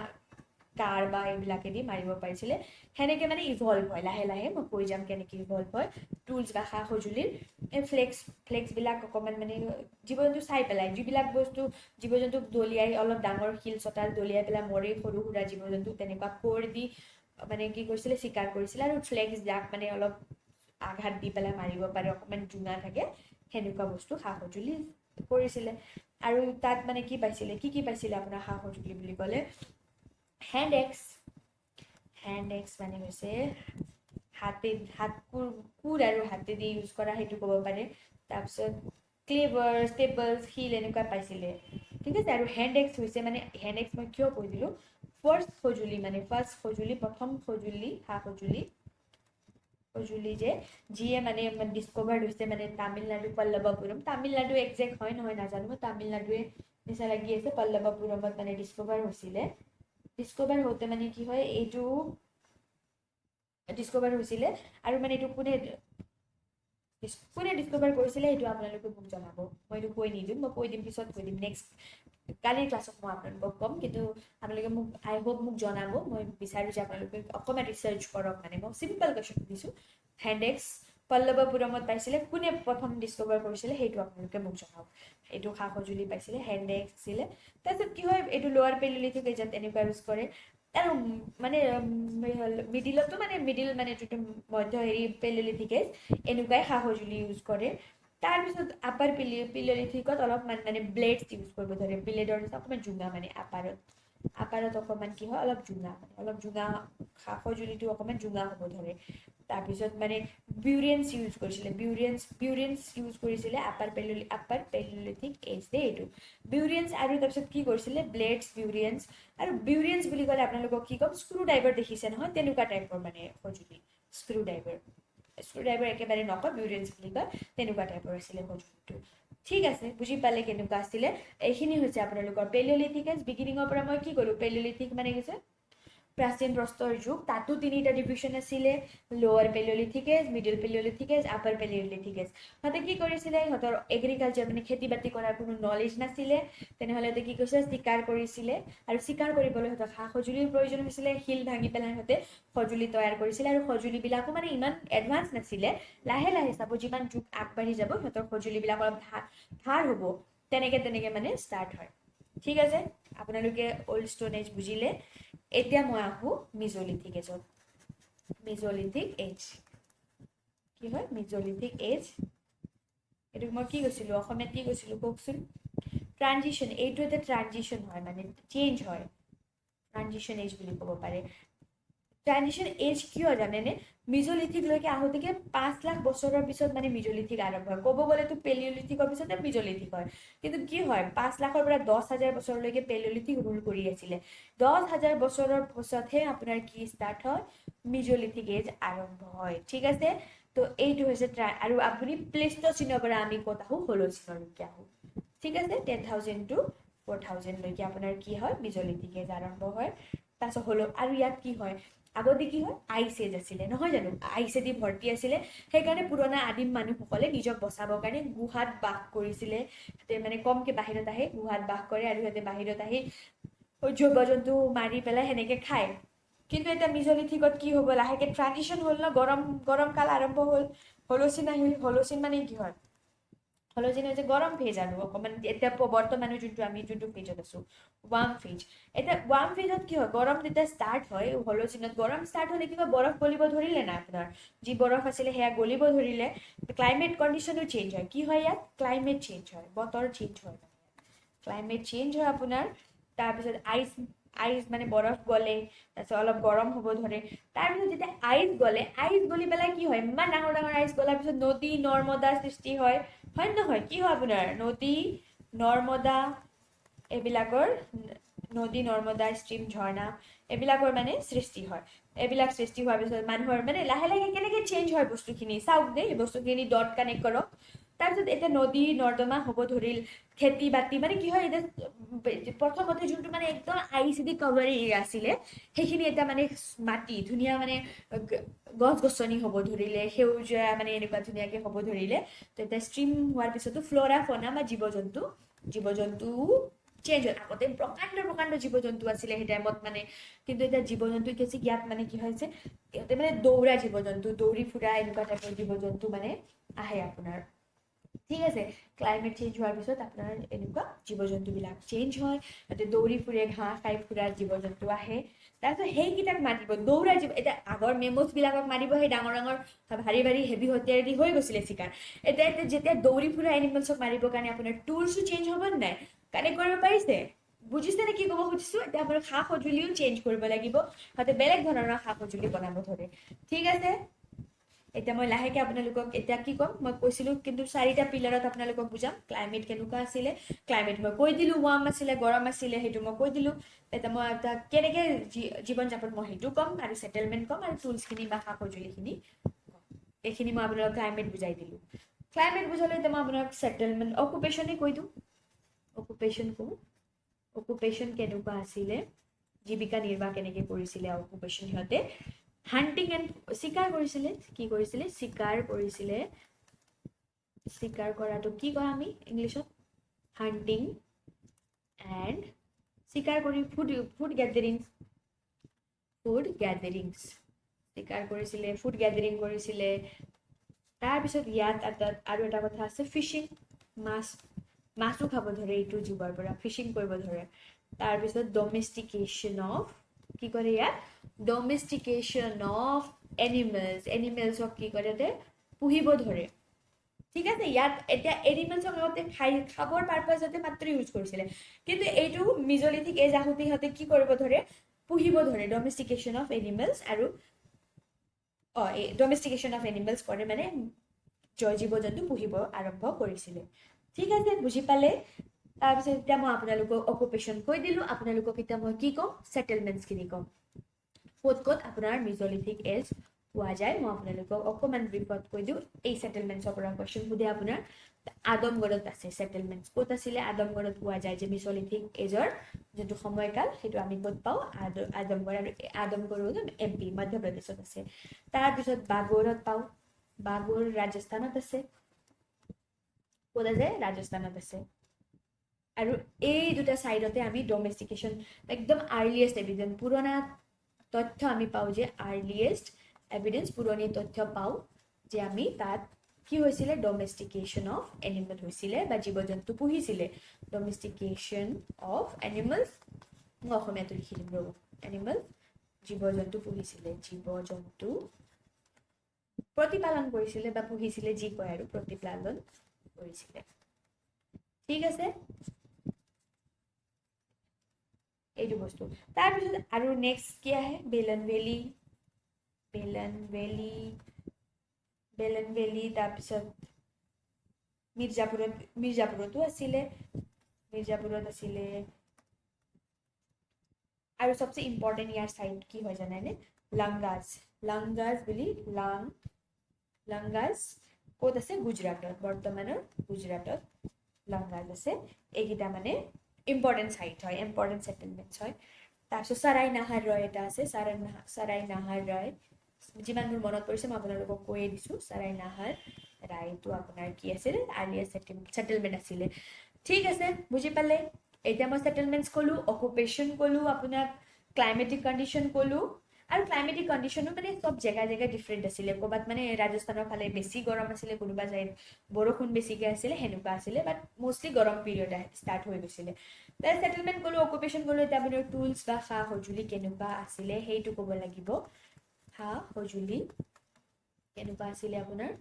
কাৰ বা এইবিলাকেদি মাৰিব পাৰিছিলে। সেনেকে মানে ইভলভ হয় লাহে লাহে। মই কৈ যাম কেনেকে ইভলভ হয় টুলছ বা সা-সঁজুলিৰ। এই ফ্লেক্সবিলাক অকণমান মানে জীৱ জন্তু চাই পেলাই, যিবিলাক বস্তু জীৱ জন্তুক দলিয়াই অলপ ডাঙৰ শিল চটাত দলিয়াই পেলাই মৰে সৰু সুৰা জীৱ জন্তু, তেনেকুৱা কোৰ দি মানে কি কৰিছিলে চিকাৰ কৰিছিলে আৰু ফ্লেক্স যাক মানে অলপ আঘাত দি পেলাই মাৰিব পাৰে অকণমান জোঙা থাকে সেনেকুৱা বস্তু সা সঁজুলি কৰিছিলে আৰু তাত মানে কি পাইছিলে আপোনাৰ সা সঁজুলি বুলি ক'লে হেণ্ড এক্স মানে হৈছে হাত কোৰ আৰু হাতেদি ইউজ কৰা সেইটো ক'ব পাৰে তাৰপিছত ক্লেভাৰ ষ্টেপলছ শিল এনেকুৱা পাইছিলে ঠিক আছে আৰু হেণ্ড এক্স হৈছে মানে হেণ্ড এক্স মই কিয় কৈ দিলোঁ ফাৰ্ষ্ট সঁজুলি প্ৰথম সঁজুলি সা সঁজুলি যে যিয়ে মানে ডিস্কভাৰ্ড হৈছে মানে তামিলনাডু পল্লৱপুৰম তামিলনাডু একজেক্ট হয় নহয় নাজানো মই তামিলনাডুৱে নিচা লাগি আছে পল্লৱপুৰমত মানে ডিস্কভাৰ হওঁতে মানে কি হয় এইটো ডিস্কভাৰ হৈছিলে আৰু মানে এইটো কোনে ডিস্কভাৰ কৰিছিলে সেইটো আপোনালোকে মোক জনাব মই এইটো কৈ নিদিম মই কৈ দিম পিছত কৈ দিম নেক্সট কালিৰ ক্লাছত মই আপোনালোকক ক'ম কিন্তু আপোনালোকে মোক আই হোপ মোক জনাব মই বিচাৰোঁ যে আপোনালোকে অকণমান ৰিচাৰ্চ কৰক মানে মই চিম্পল কুৱেশ্যন সুধিছোঁ হেণ্ড এক্স পল্লৱপুৰমত পাইছিলে কোনে প্ৰথম ডিস্কভাৰ কৰিছিলে সেইটো আপোনালোকে মোক জনাওক এইটো সা সঁজুলি পাইছিলে হেণ্ড এক্স আছিলে তাৰপিছত কি হয় এইটো লোৱাৰ পেলিলিথিক এজত এনেকুৱা ইউজ কৰে আৰু মানে মিডিলতো মানে যোনটো মধ্য হেৰি পেলিলিথিক এজ এনেকুৱাই সা সঁজুলি ইউজ কৰে তাৰপিছত আপাৰ পিলিলিথিকত অলপমান মানে ব্লেডছ ইউজ কৰিব ধৰে ব্লেডৰ অকণমান জোঙা মানে আপাৰত অকণমান কি হয় অলপ জোঙা সা সঁজুলিটো অকণমান জোঙা হ'ব ধৰে তাৰপিছত মানে বিউৰেঞ্চ ইউজ কৰিছিলে আপাৰ পেলিলিথিক এজ দেই এইটো বিউৰেঞ্চ আৰু তাৰপিছত কি কৰিছিলে ব্লেডছ বিউৰেঞ্চ বুলি ক'লে আপোনালোকক কি ক'ম স্ক্ৰু ড্ৰাইভাৰ দেখিছে নহয় তেনেকুৱা টাইপৰ মানে সঁজুলি স্ক্ৰু ড্ৰাইভাৰ একেবাৰে নকয় বিউৰেঞ্চ বুলি কয় তেনেকুৱা টাইপৰ আছিলে সঁজুলিটো ঠিক আছে বুজি পালে কেনেকুৱা আছিলে এইখিনি হৈছে আপোনালোকৰ পেলিঅলিথিক এজ বিগিনিঙৰ পৰা মই কি ক'লো পেলিঅলিথিক মানে কি প্ৰাচীন প্ৰস্তৰ যুগ তাতো তিনিটা ডিভিজন আছিলে lower paleolithic age middle paleolithic age upper paleolithic age সিহঁতে কি কৰিছিলে সিহঁতৰ এগ্ৰিকালচাৰ মানে খেতি বাতি কৰাৰ কোনো নলেজ নাছিলে তেনেহ'লে কি কৰিছিলে চিকাৰ কৰিছিলে আৰু চিকাৰ কৰিবলৈ সিহঁতক সা সঁজুলিৰ প্ৰয়োজন হৈছিলে শিল ভাঙি পেলাই সিহঁতে সঁজুলি তৈয়াৰ কৰিছিলে আৰু সঁজুলিবিলাকো মানে ইমান এডভান্স নাছিলে লাহে চাব যিমান যুগ আগবাঢ়ি যাব সিহঁতৰ সঁজুলিবিলাক অলপ ধাৰ হ'ব তেনেকে মানে ষ্টাৰ্ট হয় ঠিক আছে আপোনালোকে অল্ড ষ্টোন এজ বুজিলে এতিয়া মই আহোঁ মিজলিথিক এজত মিজলিথিক এজ কি হয় মিজলিথিক এজ এইটো মই কি কৈছিলোঁ অসমীয়াত কি কৈছিলোঁ কওকচোন ট্ৰানজিশ্যন এইটো এটা ট্ৰানজিশ্যন হয় মানে চেঞ্জ হয় ট্ৰানজিশ্যন এজ বুলি ক'ব পাৰে ট্ৰানজিশ্যন এজ কিয় জানেনে মিজলিথিকলৈকে আহোঁতেকে 5 লাখ বছৰৰ পিছত মানে মিজলিথিক আৰম্ভ হয় ক'ব গ'লেতো পেলিঅলিথিকৰ পিছতে মিজলিথিক হয় কিন্তু কি হয় 5 লাখৰ পৰা 10,000 বছৰলৈকে পেলিঅলিথিক ৰুল কৰি আছিলে 10,000 বছৰৰ পিছতহে আপোনাৰ কি ষ্টাৰ্ট হয় মিজলিথিক এজ আৰম্ভ হয় ঠিক আছে তো এইটো হৈছে আৰু আপুনি প্লেষ্টচিনৰ পৰা আমি ক'ত আহোঁ হলোচিনলৈকে আহোঁ ঠিক আছে 10,000 to 4,000 লৈকে আপোনাৰ কি হয় মিজলিথিক এজ আৰম্ভ হয় তাৰপিছত হলো আৰু ইয়াত কি হয় আগতে কি হয় আইচ এজ আছিলে নহয় জানো আইচেদি ভৰ্তি আছিলে সেইকাৰণে পুৰণা আদিম মানুহসকলে নিজক বচাবৰ কাৰণে গুহাত বাস কৰিছিলে মানে কমকে বাহিৰত আহে গুহাত বাস কৰে আৰু সিহঁতে বাহিৰত আহি জীৱ জন্তু মাৰি পেলাই সেনেকে খায় কিন্তু এতিয়া মিজলিথিকত কি হ'ব লাহেকে ট্ৰানজিশ্যন হ'ল ন গৰম কাল আৰম্ভ হ'ল হলোচিন আহিল হলোচিন মানে কি হয় হলোচিন হৈছে গৰম ফেজ আৰু অকণমান এতিয়া বৰ্তমানে যোনটো ফেজত আছো ৱাৰ্ম ফেজ এতিয়া ৱাৰ্ম ফেজত কি হয় গৰম যেতিয়া ষ্টাৰ্ট হয় হলোচিনত গৰম ষ্টাৰ্ট হ'লে কিবা বৰফ গলিব ধৰিলে না আপোনাৰ যি বৰফ আছিলে সেয়া গলিব ধৰিলে ক্লাইমেট কণ্ডিশ্যনো চেঞ্জ হয় কি হয় ইয়াত ক্লাইমেট চেঞ্জ হয় বতৰ চেঞ্জ হয় ক্লাইমেট চেঞ্জ হয় আপোনাৰ তাৰপিছত আইচ মানে বৰফ গলে তাৰপিছত অলপ গৰম হ'ব ধৰে তাৰপিছত যেতিয়া আইচ গলি পেলাই কি হয় ইমান ডাঙৰ আইচ গলাৰ পিছত নদী নৰ্মদা সৃষ্টি হয় নহয় কি হয় আপোনাৰ নদী নৰ্মদা এইবিলাকৰ নদী নৰ্মদা ষ্ট্ৰীম ঝৰ্ণা এইবিলাকৰ মানে সৃষ্টি হয় এইবিলাক সৃষ্টি হোৱাৰ পিছত মানুহৰ মানে লাহে কেনেকে চেঞ্জ হয় বস্তুখিনি চাওক দেই বস্তুখিনি ডট কানেক্ট কৰক তাৰপিছত এতিয়া নদী নৰ্দমা হ'ব ধৰিল খেতি বাতি মানে কি হয় এতিয়া প্ৰথমতে যোনটো মানে একদম আইচিডি কভাৰ এৰিয়া আছিলে সেইখিনি এতিয়া মানে মাটি ধুনীয়া মানে গছ গছনি হ'ব ধৰিলে সেউজীয়া মানে এনেকুৱা ধুনীয়াকে হ'ব ধৰিলে তো এতিয়া ষ্ট্ৰীম হোৱাৰ পিছতো ফ্ল'ৰা ফনা বা জীৱ জন্তু চেঞ্জ হয় আগতে প্ৰকাণ্ড জীৱ জন্তু আছিলে সেই টাইমত মানে কিন্তু এতিয়া জীৱ জন্তু কি হৈছে ইয়াত মানে কি হৈছে ইহঁতে মানে দৌৰা জীৱ জন্তু দৌৰি ফুৰা এনেকুৱা টাইপৰ জীৱ জন্তু মানে আহে আপোনাৰ ঠিক আছে, ক্লাইমেট চেঞ্জ হোৱাৰ পিছত আপোনাৰ এনেকুৱা জীৱ জন্তুবিলাক চেঞ্জ হয়, তাতে দৌৰি ফুৰে, ঘাঁহ খাই ফুৰা জীৱ জন্তু আহে, তাৰপিছত সেইকেইটাক মাৰিব দৌৰা জীৱ। এতিয়া আগৰ মেমছবিলাকক মাৰিব সেই ডাঙৰ ডাঙৰ ভাৰী ভাৰী হেভি হতিয়াৰেদি হৈ গৈছিলে চিকাৰ। এতিয়া যেতিয়া দৌৰি ফুৰা এনিমেলছক মাৰিবৰ কাৰণে আপোনাৰ টুলছো চেঞ্জ হ'ব নাই? কানেক্ট কৰিব পাৰিছে? বুজিছে নে কি ক'ব খুজিছো? এতিয়া আপোনাৰ সা সঁজুলিও চেঞ্জ কৰিব লাগিব, সিহঁতে বেলেগ ধৰণৰ সা সঁজুলি বনাব ধৰে। ঠিক আছে, এতিয়া মই লাহেকে আপোনালোকক এতিয়া কি ক'ম, মই কৈছিলো কিন্তু 4টা পিলাৰত আপোনালোকক বুজাম ক্লাইমেট কেনেকুৱা আছিলে। ক্লাইমেট মই কৈ দিলো, ৱাৰ্ম আছিলে, গৰম আছিলে, সেইটো মই কৈ দিলো। এতিয়া মই এটা কেনেকে জীৱন যাপন মই সেইটো ক'ম, আৰু সেটেলমেন্ট ক'ম, আৰু টুলছখিনি বা সা সঁজুলিখিনি ক'ম। এইখিনি মই আপোনালোকক ক্লাইমেট বুজাই দিলো। ক্লাইমেট বুজালে এতিয়া মই আপোনাক সেটেলমেন্ট অকুপেশ্যনে কৈ দিওঁ। অকুপেশ্যন কওঁ, অকুপেশ্যন কেনেকুৱা আছিলে, জীৱিকা নিৰ্বাহ কেনেকে কৰিছিলে অকুপেশ্যন। সিহঁতে হান্টিং এণ্ড চিকাৰ কৰিছিলে। কি কৰিছিলে? চিকাৰ কৰিছিলে। চিকাৰ কৰাটো কি কয় আমি ইংলিছত? হান্টিং এণ্ড চিকাৰ কৰি ফুড গেদাৰিংছ, চিকাৰ কৰিছিলে, ফুড গেদাৰিং কৰিছিলে। তাৰপিছত ইয়াত আৰু এটা কথা আছে, ফিচিং, মাছো খাব ধৰে এইটো জীৱৰ পৰা, ফিচিং কৰিব ধৰে। তাৰপিছত ডমেষ্টিকেশ্যন অফ, কি কৰে ইয়াত? ডমেষ্টিকেশ্যন অফ এনিমেলছক কি কৰে? পুহিব ধৰে। ঠিক আছে, ইয়াত এতিয়া এনিমেলছক লগতে খাবৰ পাৰপাজতে মাত্ৰ ইউজ কৰিছিলে, কিন্তু এইটো মিজলিথিক এজ আহোঁতে সিহঁতে কি কৰিব ধৰে? পুহিব ধৰে। ডমেষ্টিকেশ্যন অফ এনিমেলছ আৰু ডমেষ্টিকেশ্যন অফ এনিমেলছ কৰে মানে জীৱ জন্তু পুহিব আৰম্ভ কৰিছিলে। ঠিক আছে, বুজি পালে? তাৰপিছত এতিয়া মই আপোনালোকক অকুপেশ্যন কৈ দিলো, আপোনালোকক এতিয়া মই কি ক'ম? সেটেলমেন্টছখিনি ক'ম। ক'ত আপোনাৰ মিজলিথিক এজ পোৱা যায় মই আপোনালোকক অকণমান ব্ৰিফত কৈ দিওঁ। এই সেটেলমেন্টছৰ পৰা কোৱেশ্চন সোধে আপোনাৰ। আদমগড়ত আছে সেটেলমেন্টছ। ক'ত আছিলে? আদমগড়ত পোৱা যায়। যে মিজলিথিক এজৰ যোনটো সময়কাল সেইটো আমি ক'ত পাওঁ? আদমগড়। আৰু আদমগড় MP মধ্যপ্ৰদেশত আছে। তাৰপিছত বাগোৰত পাওঁ, বাগোৰ ৰাজস্থানত আছে। ক'ত আছে? ৰাজস্থানত আছে। আৰু এই দুটা চাইডতে আমি ডমেষ্টিকেশ্যন একদম আৰ্লিয়েষ্ট এভিডেন্স, পুৰণা তথ্য আমি পাওঁ যে আৰ্লিয়েষ্ট এভিডেন্স, পুৰণি তথ্য পাওঁ যে আমি তাত কি হৈছিলে? ডমেষ্টিকেশ্যন অফ এনিমেল হৈছিলে বা জীৱ জন্তু পুহিছিলে। ডমেষ্টিকেশ্যন অফ এনিমেলছ, মই অসমীয়াটো লিখি দিম ৰ'ব। এনিমেল, জীৱ জন্তু পুহিছিলে, জীৱ জন্তু প্ৰতিপালন কৰিছিলে বা পুহিছিলে, যি কয় আৰু প্ৰতিপালন কৰিছিলে। ঠিক আছে, এইটো বস্তু। তাৰপিছত আৰু নেক্সট কি আহে? বেলন ভেলী, তাৰপিছত মিৰ্জাপুৰতো আছিলে, আৰু সবচে ইম্পৰ্টেণ্ট ইয়াৰ চাইট কি হয় জানেনে? লাংগাজ বুলি, লাংগাজ ক'ত আছে? গুজৰাটত, বৰ্তমানৰ গুজৰাটত লাংগাজ আছে। এইকেইটা মানে ইম্পৰ্টেণ্ট চাইট হয়, ইম্পৰ্টেণ্ট সেটেলমেন্টছ হয়। তাৰপিছত চাৰাই নাহাৰ ৰয় এটা আছে, চাৰাই নাহাৰ ৰয়, যিমান মোৰ মনত পৰিছে মই আপোনালোকক কৈয়ে দিছোঁ। চাৰাই নাহাৰ ৰায়টো আপোনাৰ কি আছিলে? আৰ্লিয়েষ্ট সেটেলমেন্ট আছিলে। ঠিক আছে, বুজি পালে? এতিয়া মই সেটেলমেন্টছ ক'লো, অকুপেশ্যন ক'লো, আপোনাক ক্লাইমেটিক কণ্ডিশ্যন ক'লো। আৰু ক্লাইমেটিক কণ্ডিশ্যনো মানে চব জেগাই ডিফাৰেণ্ট আছিলে। ক'ৰবাত মানে ৰাজস্থানৰ ফালে বেছি গৰম আছিলে, কোনোবা ঠাইত বৰষুণ বেছিকে আছিলে, সেনেকুৱা আছিলে। বাট মষ্টলি গৰম পিৰিয়ড ষ্টাৰ্ট হৈ গৈছিলে। সেটেলমেন্ট ক'লো, অকুপেশ্যন ক'লো। এতিয়া আপোনাৰ টুলছ বা সা সঁজুলি কেনেকুৱা আছিলে সেইটো ক'ব লাগিব। সা সঁজুলি কেনেকুৱা আছিলে আপোনাৰ,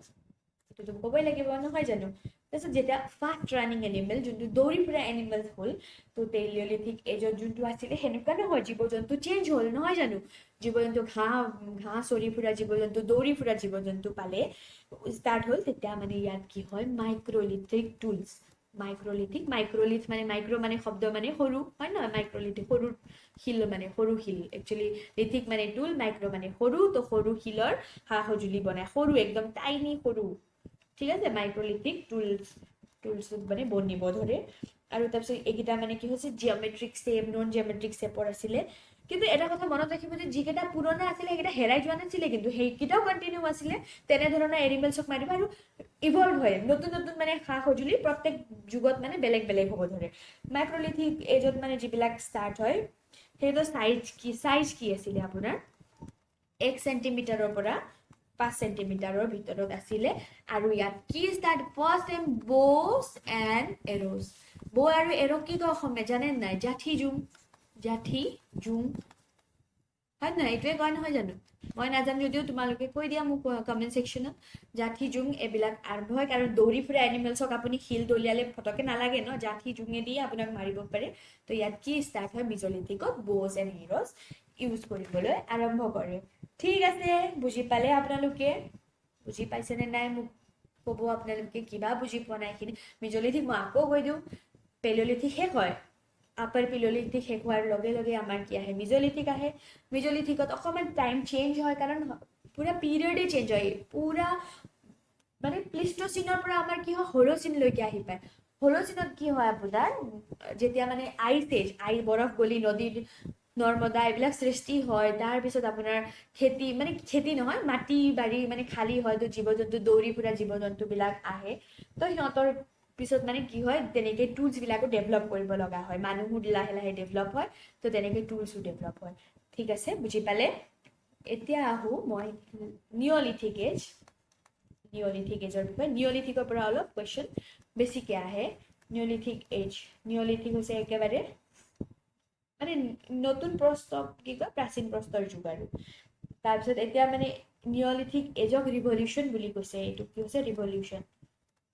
সেইটোতো ক'বই লাগিব, নহয় জানো? তাৰপিছত যেতিয়া ফাষ্ট ৰানিং এনিমেল, যোনটো দৌৰি ফুৰা এনিমেল হ'ল, তো পেলিঅলিথিক এজত যোনটো আছিলে সেনেকুৱা নহয়, জীৱ জন্তু চেঞ্জ হ'ল, নহয় জানো? জীৱ জন্তু ঘাঁহ চৰি ফুৰা জীৱ জন্তু, দৌৰি ফুৰা জীৱ জন্তু পালে ষ্টাৰ্ট হ'ল, তেতিয়া মানে ইয়াত কি হয়? মাইক্ৰলিথিক টুলছ। মাইক্ৰলিথ মানে মাইক্ৰ মানে শব্দ মানে সৰু, হয় নহয়? মাইক্ৰলিথিক সৰু শিল মানে সৰু শিল। একচুৱেলি লিথিক মানে টুল, মাইক্ৰ মানে সৰু, তো সৰু শিলৰ সা সঁজুলি বনাই, সৰু একদম টাইনি সৰু। ঠিক আছে, মাইক্ৰলিথিক টুলছ মানে বনিব ধৰে। আৰু তাৰপিছত এইকেইটা মানে কি হৈছে? জিঅ'মেট্ৰিক শেপ, নন জিঅ'মেট্ৰিক শেপৰ আছিলে। কিন্তু এটা কথা মনত ৰাখিব যে যিকেইটা পুৰণা আছিলে সেইকেইটা হেৰাই যোৱা নাছিলে, কিন্তু সেইকেইটাও কণ্টিনিউ আছিলে। তেনেধৰণৰ এনিমেলছক মাৰিব আৰু ইভলভ হয়, নতুন নতুন মানে সা সঁজুলি প্ৰত্যেক যুগত মানে বেলেগ বেলেগ হ'ব ধৰে। মাইক্ৰলিথিক এজত মানে যিবিলাক ষ্টাৰ্ট হয়, সেইটো চাইজ কি আছিলে আপোনাৰ? 1 চেণ্টিমিটাৰৰ পৰা 5 সেন্টিমিটাৰৰ ভিতৰত আছিলে আৰু ইয়াত কি start first time bows and arrows বৌ আৰু এৰ' কি কয় অসমীয়া জানে নাই জাঠি জোং হয় নহয় এইটোৱে কয় নহয় জানো মই নাজানো যদিও তোমালোকে কৈ দিয়া মোক কমেণ্ট ছেকশ্যনত জাঠি জোং এইবিলাক আৰম্ভ হয় কাৰণ দৌৰি ফুৰা এনিমেলছক আপুনি শিল দলিয়ালে ফটকে নালাগে ন জাঠি জোঙে দিয়ে আপোনাক মাৰিব পাৰে তো ইয়াত কি ষ্টাৰ্ট হয় মিজ'লিথিকত ব'জ এণ্ড এৰ'জ ইউজ কৰিবলৈ আৰম্ভ কৰে ঠিক আছে বুজি পালে আপোনালোকে বুজি পাইছেনে নাই মোক ক'ব আপোনালোকে কিবা বুজি পোৱা নাই এইখিনি মিজ'লিথিক মই আকৌ কৈ দিওঁ পেলিঅ'লিথিক শেষ হয় আপাৰ পেলিঅ'লিথিক শেষ হোৱাৰ লগে লগে আমাৰ কি আহে মিজ'লিথিক আহে মিজ'লিথিকত অকণমান টাইম চেঞ্জ হয় কাৰণ পুৰা পিৰিয়ডে চেঞ্জ হয় পুৰা মানে প্লিষ্ট'চিনৰ পৰা আমাৰ কি হয় হল'চিনলৈকে আহি পায় হল'চিনত কি হয় আপোনাৰ যেতিয়া মানে আই বৰফ গলি নদীৰ নৰ্মদা এইবিলাক সৃষ্টি হয় তাৰপিছত আপোনাৰ খেতি নহয় মাটি বাৰী মানে খালী হয় তো জীৱ জন্তু দৌৰি ফুৰা জীৱ জন্তুবিলাক আহে তো সিহঁতৰ পিছত মানে কি হয় তেনেকৈ টুলছবিলাকো ডেভেলপ কৰিব লগা হয় মানুহো লাহে লাহে ডেভেলপ হয় তো তেনেকৈ টুলছো ডেভেলপ হয় ঠিক আছে বুজি পালে এতিয়া আহোঁ মই নিঅ'লিথিক এজৰ বিষয়ে নিঅ'লিথিকৰ পৰা অলপ কুৱেশ্যন বেছিকৈ আহে নিঅ'লিথিক হৈছে একেবাৰে মানে নতুন প্ৰস্তৰ কি কয় প্ৰাচীন প্ৰস্তৰ যুগ আৰু তাৰপিছত এতিয়া মানে নিঅ'লিথিক এজক ৰিভলিউশ্যন বুলি কৈছে এইটো কি হৈছে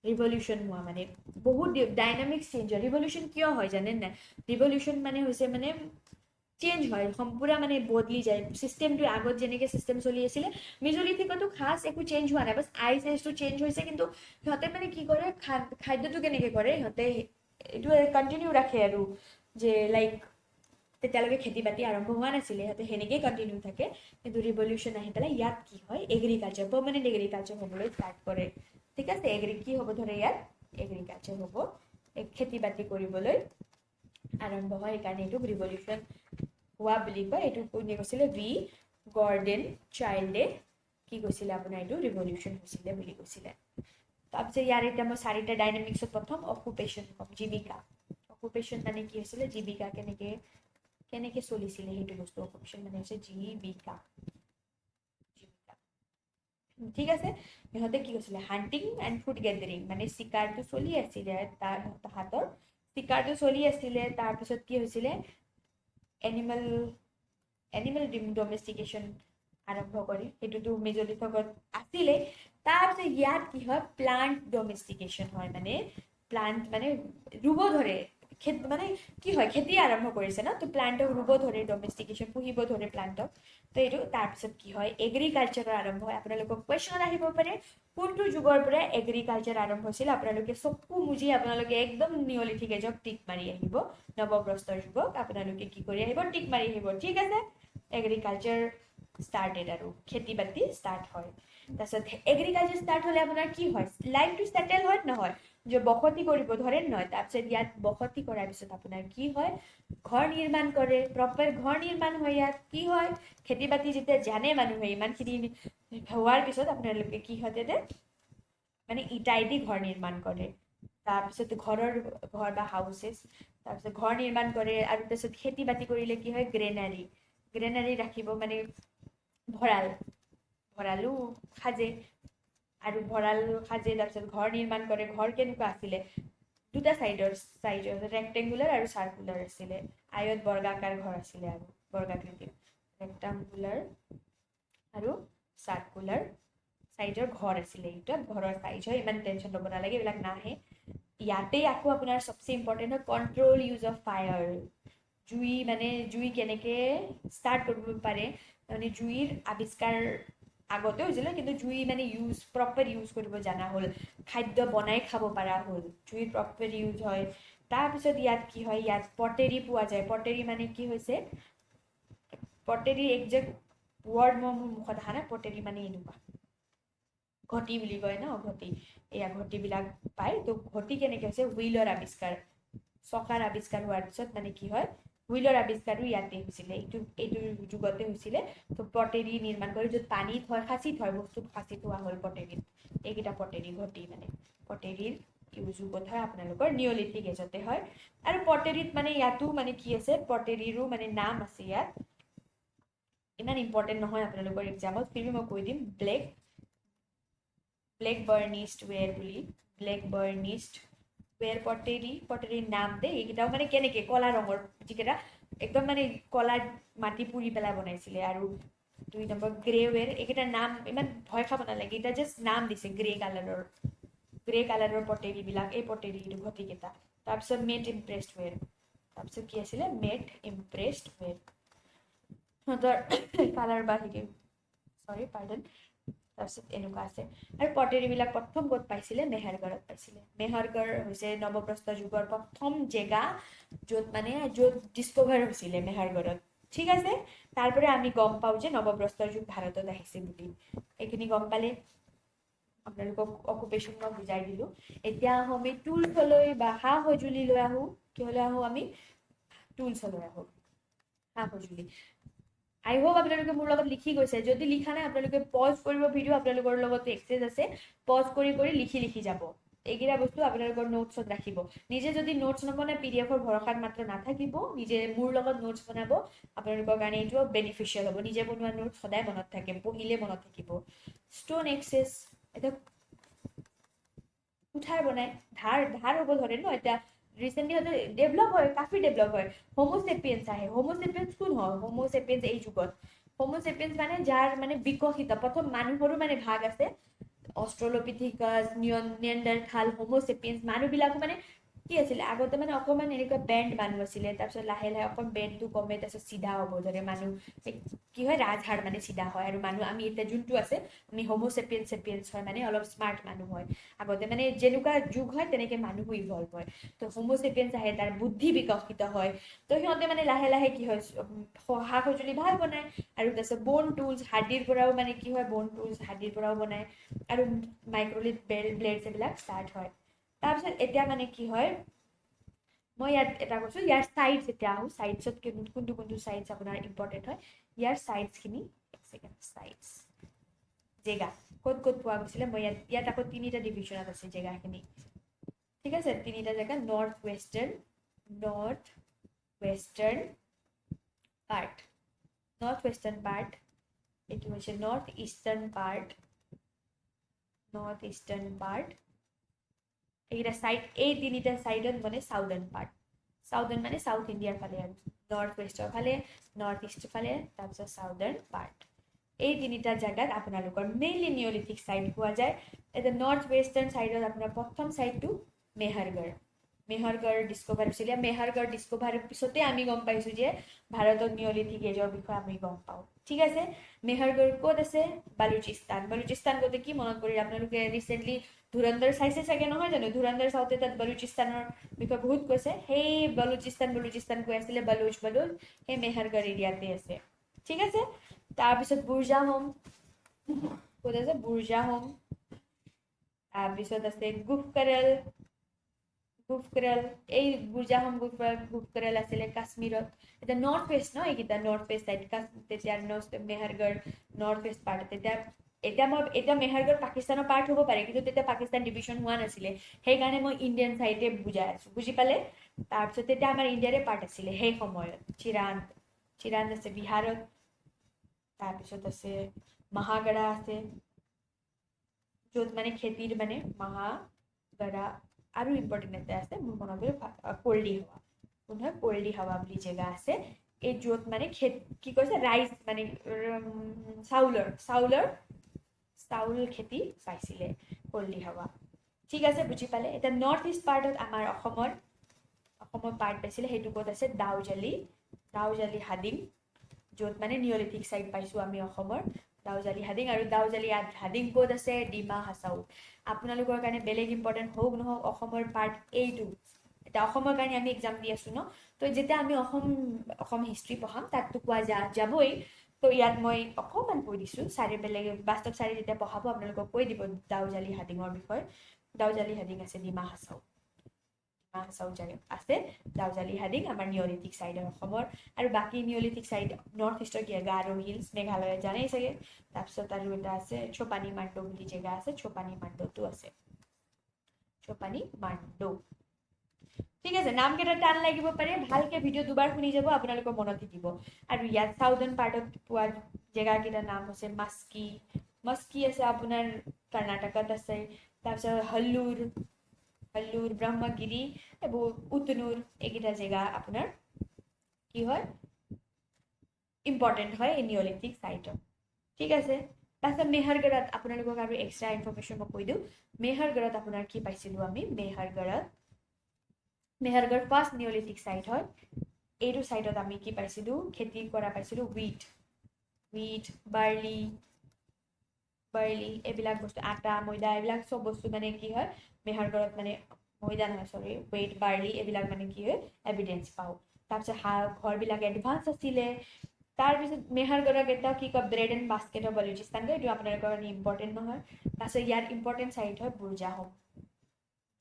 ৰিভলিউশ্যন হোৱা মানে বহুত ডাইনামিক চেঞ্জ হয় ৰিভলিউশ্যন কিয় হয় জানে নাই ৰিভলিউশ্যন মানে হৈছে মানে চেঞ্জ হয় সম্পূৰ্ণ মানে বদলি যায় চিষ্টেমটো আগত যেনেকৈ চিষ্টেম চলি আছিলে মিজ'লিথিকতো খাছ একো চেঞ্জ হোৱা নাই বাছ আইচটো চেঞ্জ হৈছে কিন্তু সিহঁতে মানে কি কৰে খাদ্যটো কেনেকৈ কৰে সিহঁতে এইটো কণ্টিনিউ ৰাখে আৰু যে লাইক তেতিয়ালৈকে খেতি বাতি আৰম্ভ হোৱা নাছিলে সিহঁতে সেনেকেই কণ্টিনিউ থাকে কিন্তু ৰিভলিউশ্যন আহি পেলাই ইয়াত কি হয় এগ্ৰিকালচাৰ পাৰ্মানেণ্ট এগ্ৰিকালচাৰ হ'বলৈ ষ্টাৰ্ট কৰে ঠিক আছে কি হ'ব ধৰে ইয়াত এগ্ৰিকালচাৰ হ'ব খেতি বাতি কৰিবলৈ আৰম্ভ হয় সেইকাৰণে এইটোক ৰিভলিউশ্যন হোৱা বুলি কয় এইটো কোনে কৈছিলে গৰ্ডন চাইল্ডে কি কৈছিলে আপোনাৰ এইটো ৰিভলিউশ্যন হৈছিলে বুলি কৈছিলে তাৰপিছত ইয়াৰ এতিয়া মই 4টা ডাইনামিক্সত প্ৰথম অকুপেশ্যন ক'ম জীৱিকা অকুপেশ্যন মানে কি হৈছিলে জীৱিকা কেনেকৈ চলিছিলে সেইটো বস্তু অকুপেশ্যন মানে হৈছে জীৱিকা ঠিক আছে সিহঁতে কি কৈছিলে হাণ্টিং এণ্ড ফুড গেদাৰিং মানে চিকাৰটো চলি আছিলে তাহাঁতৰ চিকাৰটো চলি আছিলে তাৰপিছত কি হৈছিলে এনিমেল ডমেষ্টিকেশ্যন আৰম্ভ কৰি সেইটোতো মেজ'লিথিকত আছিলে তাৰপিছত ইয়াত কি হয় প্লান্ট ডমেষ্টিকেশ্যন হয় মানে প্লান্ট মানে ৰুব ধৰে মানে কি হয় খেতি আৰম্ভ কৰিছে ন তো প্লান্টক ৰুব ধৰে ডমেষ্টিকেশ্যন পুহিব ধৰে প্লান্টক তো এইটো তাৰপিছত কি হয় এগ্ৰিকালচাৰৰ আৰম্ভ হয় আপোনালোকক কুৱেশ্যন আহিব পাৰে কোনটো যুগৰ পৰা এগ্ৰিকালচাৰ আৰম্ভ হৈছিল আপোনালোকে চকু মুজি আপোনালোকে একদম নিঅ'লিথিক এজক টিক মাৰি আহিব নৱপ্ৰস্তৰ যুগক আপোনালোকে কি কৰি আহিব টিক মাৰি আহিব ঠিক আছে এগ্ৰিকালচাৰ ষ্টাৰ্টেড আৰু খেতি বাতি ষ্টাৰ্ট হয় তাৰপিছত এগ্ৰিকালচাৰ ষ্টাৰ্ট হ'লে আপোনাৰ কি হয় লাইফটো ছেটেল হয় নহয় যে বসতি কৰিব ধৰে নহয় তাৰপিছত ইয়াত বসতি কৰাৰ পিছত আপোনাৰ কি হয় ঘৰ নিৰ্মাণ কৰে প্ৰপাৰ ঘৰ নিৰ্মাণ হয় ইয়াত কি হয় খেতি বাতি যেতিয়া জানে মানুহে ইমানখিনি হোৱাৰ পিছত আপোনালোকে কি হয় তেনে মানে ইটাইদি ঘৰ নিৰ্মাণ কৰে তাৰপিছত ঘৰ বা হাউচেছ তাৰপিছত ঘৰ নিৰ্মাণ কৰে আৰু তাৰপিছত খেতি বাতি কৰিলে কি হয় গ্ৰেনাৰী ৰাখিব মানে ভঁৰালো সাজে আৰু ভঁৰাল সাজে তাৰপিছত ঘৰ নিৰ্মাণ কৰে ঘৰ কেনেকুৱা আছিলে দুটা চাইজৰ ৰেক্টেংগুলাৰ আৰু চাৰ্কুলাৰ আছিলে আয়ত বৰ্গাকাৰ ঘৰ আছিলে আৰু বৰ্গাকৃতিৰ ৰেক্টেংগুলাৰ আৰু চাৰ্কুলাৰ চাইজৰ ঘৰ আছিলে এইটো ঘৰৰ চাইজ হয় ইমান টেনশ্যন ল'ব নালাগে এইবিলাক নাহে ইয়াতে আকৌ আপোনাৰ চবচে ইম্পৰ্টেণ্ট হয় কণ্ট্ৰল ইউজ অফ ফায়াৰ জুই কেনেকৈ ষ্টাৰ্ট কৰিব পাৰে মানে জুইৰ আৱিষ্কাৰ আগতে হৈছিলে কিন্তু জুই মানে প্ৰপাৰ ইউজ কৰিব জনা হ'ল খাদ্য বনাই খাব পৰা হ'ল জুইৰ প্ৰপাৰ ইউজ হয় তাৰপিছত ইয়াত কি হয় ইয়াত পটেৰী পোৱা যায় পটেৰী মানে কি হৈছে পটেৰী একজেক্ট ৱৰ্ড মোৰ মুখত অহা নাই পটেৰী মানে এনেকুৱা ঘটি বুলি কয় ন ঘটি এয়া ঘটিবিলাক পায় তো ঘটি কেনেকৈ হৈছে হুইলৰ আৱিষ্কাৰ চকাৰ আৱিষ্কাৰ হোৱাৰ পিছত মানে কি হয় হুইলৰ আৱিষ্কাৰো ইয়াতে হৈছিলে এইটো যুগতে হৈছিলে তো পটেৰী নিৰ্মাণ কৰি য'ত পানী থয় সাঁচি থয় বস্তু সাঁচি থোৱা হ'ল পটেৰীত এইকেইটা পটেৰী ঘটি মানে পটেৰীৰ যুগত হয় আপোনালোকৰ নিঅ'লিথিক এজতে হয় আৰু পটেৰীত মানে ইয়াতো মানে কি আছে পটেৰীৰো মানে নাম আছে ইয়াত ইমান ইম্পৰ্টেণ্ট নহয় আপোনালোকৰ এক্সামত ফিৰ মই কৈ দিম ব্লেক ব্লেকবাৰ্নিষ্ট ৱেৰ বুলি, ব্লেকবাৰ্নিষ্ট ৱেৰ পটেৰীৰ নাম দেই। এইকেইটাও মানে কেনেকৈ কলা ৰঙৰ, যিকেইটা একদম মানে কলা মাটি পুৰি পেলাই বনাইছিলে। আৰু 2 নম্বৰ গ্ৰে ৱেৰ, এইকেইটাৰ নাম ইমান ভয় খাব নালাগে, এটা জাষ্ট নাম দিছে গ্ৰে কালাৰৰ পটেৰীবিলাক, এই পটেৰী ঘটিকেইটা। তাৰপিছত মেড ইমপ্ৰেছড ৱেৰ, তাৰপিছত কি আছিলে মেড ইমপ্ৰেছড ৱেৰ, সিহঁতৰ কালাৰ বা তাৰপিছত এনেকুৱা আছে। আৰু পটেৰীবিলাক প্ৰথম ক'ত পাইছিলে, মেহেৰগড়ত পাইছিলে। মেহেৰগড় হৈছে নৱপ্ৰস্তৰ যুগৰ প্ৰথম জেগা য'ত ডিস্কভাৰ হৈছিলে মেহেৰগড়ত। ঠিক আছে, তাৰপৰা আমি গম পাওঁ যে নৱপ্ৰস্তৰ যুগ ভাৰতত আহিছে বুলি। এইখিনি গম পালে, আপোনালোকক অকুপেশ্যন মই বুজাই দিলোঁ। এতিয়া আহোঁ আমি টুলছলৈ বা সা সঁজুলি লৈ আহোঁ। কিহলৈ আহোঁ আমি, টুলছলৈ আহোঁ, সা সঁজুলি। আই হোপ আপোনালোকে মোৰ লগত লিখি গৈছে। যদি লিখা নাই আপোনালোকে পজ কৰিব ভিডিঅ', আপোনালোকৰ লগত এক্সেছ আছে, পজ কৰি লিখি যাব। এইকেইটা বস্তু আপোনালোকৰ নোটছত ৰাখিব। নিজে যদি নোটছ নবনাই PDF-ৰ ভৰসাত মাত্ৰ নাথাকিব, নিজে মোৰ লগত নোটছ বনাব, আপোনালোকৰ কাৰণে এইটো বেনিফিচিয়েল হ'ব। নিজে বনোৱা নোটছ সদায় মনত থাকে, পঢ়িলে মনত থাকিব। ষ্ট'ন এক্সেছ, এতিয়া কুঠাৰ বনাই, ধাৰ হ'ব ধৰে ন। এতিয়া ৰিচেণ্টলি হয়তো ডেভেলপ হয়, কাফি ডেভেলপ হয়। হোমোচেপিয়েন্স আহে। হোমোচেপিয়েন্স কোন হয়? হোমোচেপিয়েন্স এই যুগত, হোমোচেপিয়েন্স মানে যাৰ মানে বিকশিত প্ৰথম মানুহৰো মানে ভাগ আছে। অষ্ট্ৰলোপিথিকাছ, নিয়েণ্ডাৰথাল, হোমোচেপিয়েন্স মানুহবিলাকো মানে কি আছিলে আগতে মানে অকণমান এনেকুৱা বেণ্ড মানুহ আছিলে। তাৰপিছত লাহে লাহে অকণ বেণ্ডটো কমে, তাৰপিছত চিধা হ'ব ধৰে মানুহ। কি হয়, ৰাজহাড় মানে চিধা হয়। আৰু মানুহ আমি এতিয়া যোনটো আছে, আমি হোমোচেপিয়েন্স হয়, মানে অলপ স্মাৰ্ট মানুহ হয়। আগতে মানে যেনেকুৱা যুগ হয় তেনেকে মানুহো ইভলভ হয়। তো হোমোচেপিয়েন্স আহে, তাৰ বুদ্ধি বিকশিত হয়। তো সিহঁতে মানে লাহে লাহে কি হয়, সা সঁজুলি ভাল বনায়। আৰু তাৰপিছত বোন টুলছ, হাড্ডিৰ পৰাও মানে কি হয়, বোন টুলছ হাড্ডিৰ পৰাও বনায়। আৰু মাইক্ৰলিথ ব্লেডছ এইবিলাক ষ্টাৰ্ট হয়। তাৰপিছত এতিয়া মানে কি হয়, মই ইয়াত এটা কৈছোঁ, ইয়াৰ চাইডছ এতিয়া আহোঁ। চাইডছত কোনটো চাইডছ আপোনাৰ ইম্পৰ্টেণ্ট হয়, ইয়াৰ চাইডছখিনি এক ছেকেণ্ড। চাইডছ জেগা ক'ত পোৱা গৈছিলে, মই ইয়াত আকৌ 3টা ডিভিজনত আছে জেগাখিনি। ঠিক আছে, 3টা জেগা, নৰ্থ ৱেষ্টাৰ্ণ পাৰ্ট, এইটো হৈছে নৰ্থ ইষ্টাৰ্ণ পাৰ্ট। এইকেইটা চাইড, এই 3টা চাইডত মানে চাউদাৰ্ণ মানে চাউথ ইণ্ডিয়াৰ ফালে, আৰু নৰ্থ ৱেষ্টৰ ফালে, নৰ্থ ইষ্টৰ ফালে, তাৰপিছত চাউদাৰ্ণ পাৰ্ট। এই 3টা জেগাত আপোনালোকৰ মেইনলি নিঅলিথিক চাইট পোৱা যায়। এতিয়া নৰ্থ ৱেষ্টাৰ্ণ চাইডত আপোনাৰ প্ৰথম চাইডটো মেহৰগড় ডিস্কভাৰ হৈছিলে। মেহৰগড় ডিস্কভাৰৰ পিছতে আমি গম পাইছোঁ যে ভাৰতত নিঅলিথিক এজৰ বিষয়ে আমি গম পাওঁ। ঠিক আছে, মেহৰগড় ক'ত আছে? বালুচিস্তান গ'লে কি মনত পৰিল আপোনালোকে? ৰিচেণ্টলি ধুৰন্ধৰ চাইছে চাগে, নহয় জানো? ধুৰন্ধৰ চাওঁতে তাত বালুচিস্তানৰ বিষয়ে বহুত কৈছে। সেই বালুচিস্তান কৈ আছিলে, বালুচ সেই মেহৰগড় এৰিয়াতে আছে। ঠিক আছে, তাৰপিছত বুৰজাহোম, ক'ত আছে? বুৰজাহোম। তাৰপিছত আছে গুফকৰল, এই বুৰজাহোম গুফকৰল আছিলে কাশ্মীৰত। এতিয়া নৰ্থ ৱেষ্ট ন, এইকেইটা নৰ্থ ৱেষ্ট চাইড। তেতিয়া মেহৰগড় নৰ্থ ৱেষ্ট পাৰ্ট। এতিয়া মেহৰগড় পাকিস্তানৰ পাৰ্ট হ'ব পাৰে, কিন্তু তেতিয়া পাকিস্তান ডিভিজন হোৱা নাছিলে। সেইকাৰণে মই ইণ্ডিয়ান চাইডে বুজাই আছোঁ, বুজি পালে? তাৰপিছত তেতিয়া আমাৰ ইণ্ডিয়াৰে পাৰ্ট আছিলে সেই সময়ত। চিৰান্দ আছে বিহাৰত। তাৰপিছত আছে মহাগড়া আছে, য'ত মানে খেতিৰ মানে মহাগড়া। আৰু ইম্পৰ্টেণ্ট এটা আছে, মোৰ মনত কল্ডি হাৱা বুলি জেগা আছে। এই য'ত মানে কি কৈছে, ৰাইচ মানে চাউল খেতি পাইছিলে, কল্ডি হাৱা। ঠিক আছে, বুজি পালে? এতিয়া নৰ্থ ইষ্ট পাৰ্টত আমাৰ অসমৰ পাৰ্ট পাইছিলে। সেইটো ক'ত আছে? দাউজালি হাডিং, য'ত মানে নিঅলিথিক চাইট পাইছোঁ আমি অসমৰ। দাউজালি হাডিং ক'ত আছে? ডিমা হাছাও। আপোনালোকৰ কাৰণে বেলেগ ইম্পৰ্টেণ্ট হওক নহওক, অসমৰ পাৰ্ট এইটো। এতিয়া অসমৰ কাৰণে আমি এক্সাম দি আছোঁ ন, তো যেতিয়া আমি অসম হিষ্ট্ৰী পঢ়াম তাততো পোৱা যাবই। তো ইয়াত মই অকণমান কৈ দিছোঁ। বেলেগ বাস্তৱ ছাৰে যেতিয়া পঢ়াব আপোনালোকক কৈ দিব দাউজালি হাডিঙৰ বিষয়ে। দাউজালি হাডিং আছে ডিমা হাছাও আছে। দাউজালি হাডিং আমাৰ নিঅলিথিক চাইডৰ অসমৰ। আৰু বাকী নিঅলিথিক চাইড নৰ্থ ইষ্টৰ কি, গাৰো হিলছ, মেঘালয়ত জানেই চাগে। তাৰপিছত আৰু এটা আছে চোপানী মাণ্ডো বুলি জেগা আছে, চোপানী মাণ্ডোটো আছে। ঠিক আছে, নামকেইটা টান লাগিব পাৰে, ভালকে ভিডিঅ' দুবাৰ শুনি যাব, আপোনালোকৰ মনত থাকিব। আৰু ইয়াত চাউদাৰ্ণ পাৰ্টত পোৱা জেগাকেইটাৰ নাম হৈছে মাস্কি আছে আপোনাৰ কৰ্ণাটকত আছে তাৰপিছত হল্লুৰ ব্ৰহ্মগিৰি এইবোৰ উতনুৰ এইকেইটা জেগা আপোনাৰ কি হয় ইম্পৰ্টেণ্ট হয় এই নিঅলিথিক চাইটত ঠিক আছে তাৰপিছত মেহৰগড়ত আপোনালোকক আৰু এক্সট্ৰা ইনফৰমেশ্যন মই কৈ দিওঁ মেহৰগড়ত আপোনাৰ কি পাইছিলোঁ আমি মেহৰগড় ফাৰ্ষ্ট নিঅলিথিক চাইট হয় এইটো চাইটত আমি কি পাইছিলোঁ খেতি কৰা পাইছিলোঁ হুইট বাৰ্লি এইবিলাক বস্তু আটা ময়দা এইবিলাক চব বস্তু মানে কি হয় মেহৰগড়ত মানে ময়দা নহয় চৰি হুইট বাৰ্লি এইবিলাক মানে কি হয় এভিডেঞ্চ পাওঁ তাৰপিছত ঘৰবিলাক এডভান্স আছিলে তাৰপিছত মেহৰগড়ক এটা কি কয় ব্ৰেড এণ্ড বাস্কেটৰ বলোচিস্তান কয় এইটো আপোনালোকৰ কাৰণে ইম্পৰ্টেণ্ট নহয় তাৰপিছত ইয়াৰ ইম্পৰ্টেণ্ট চাইট হয়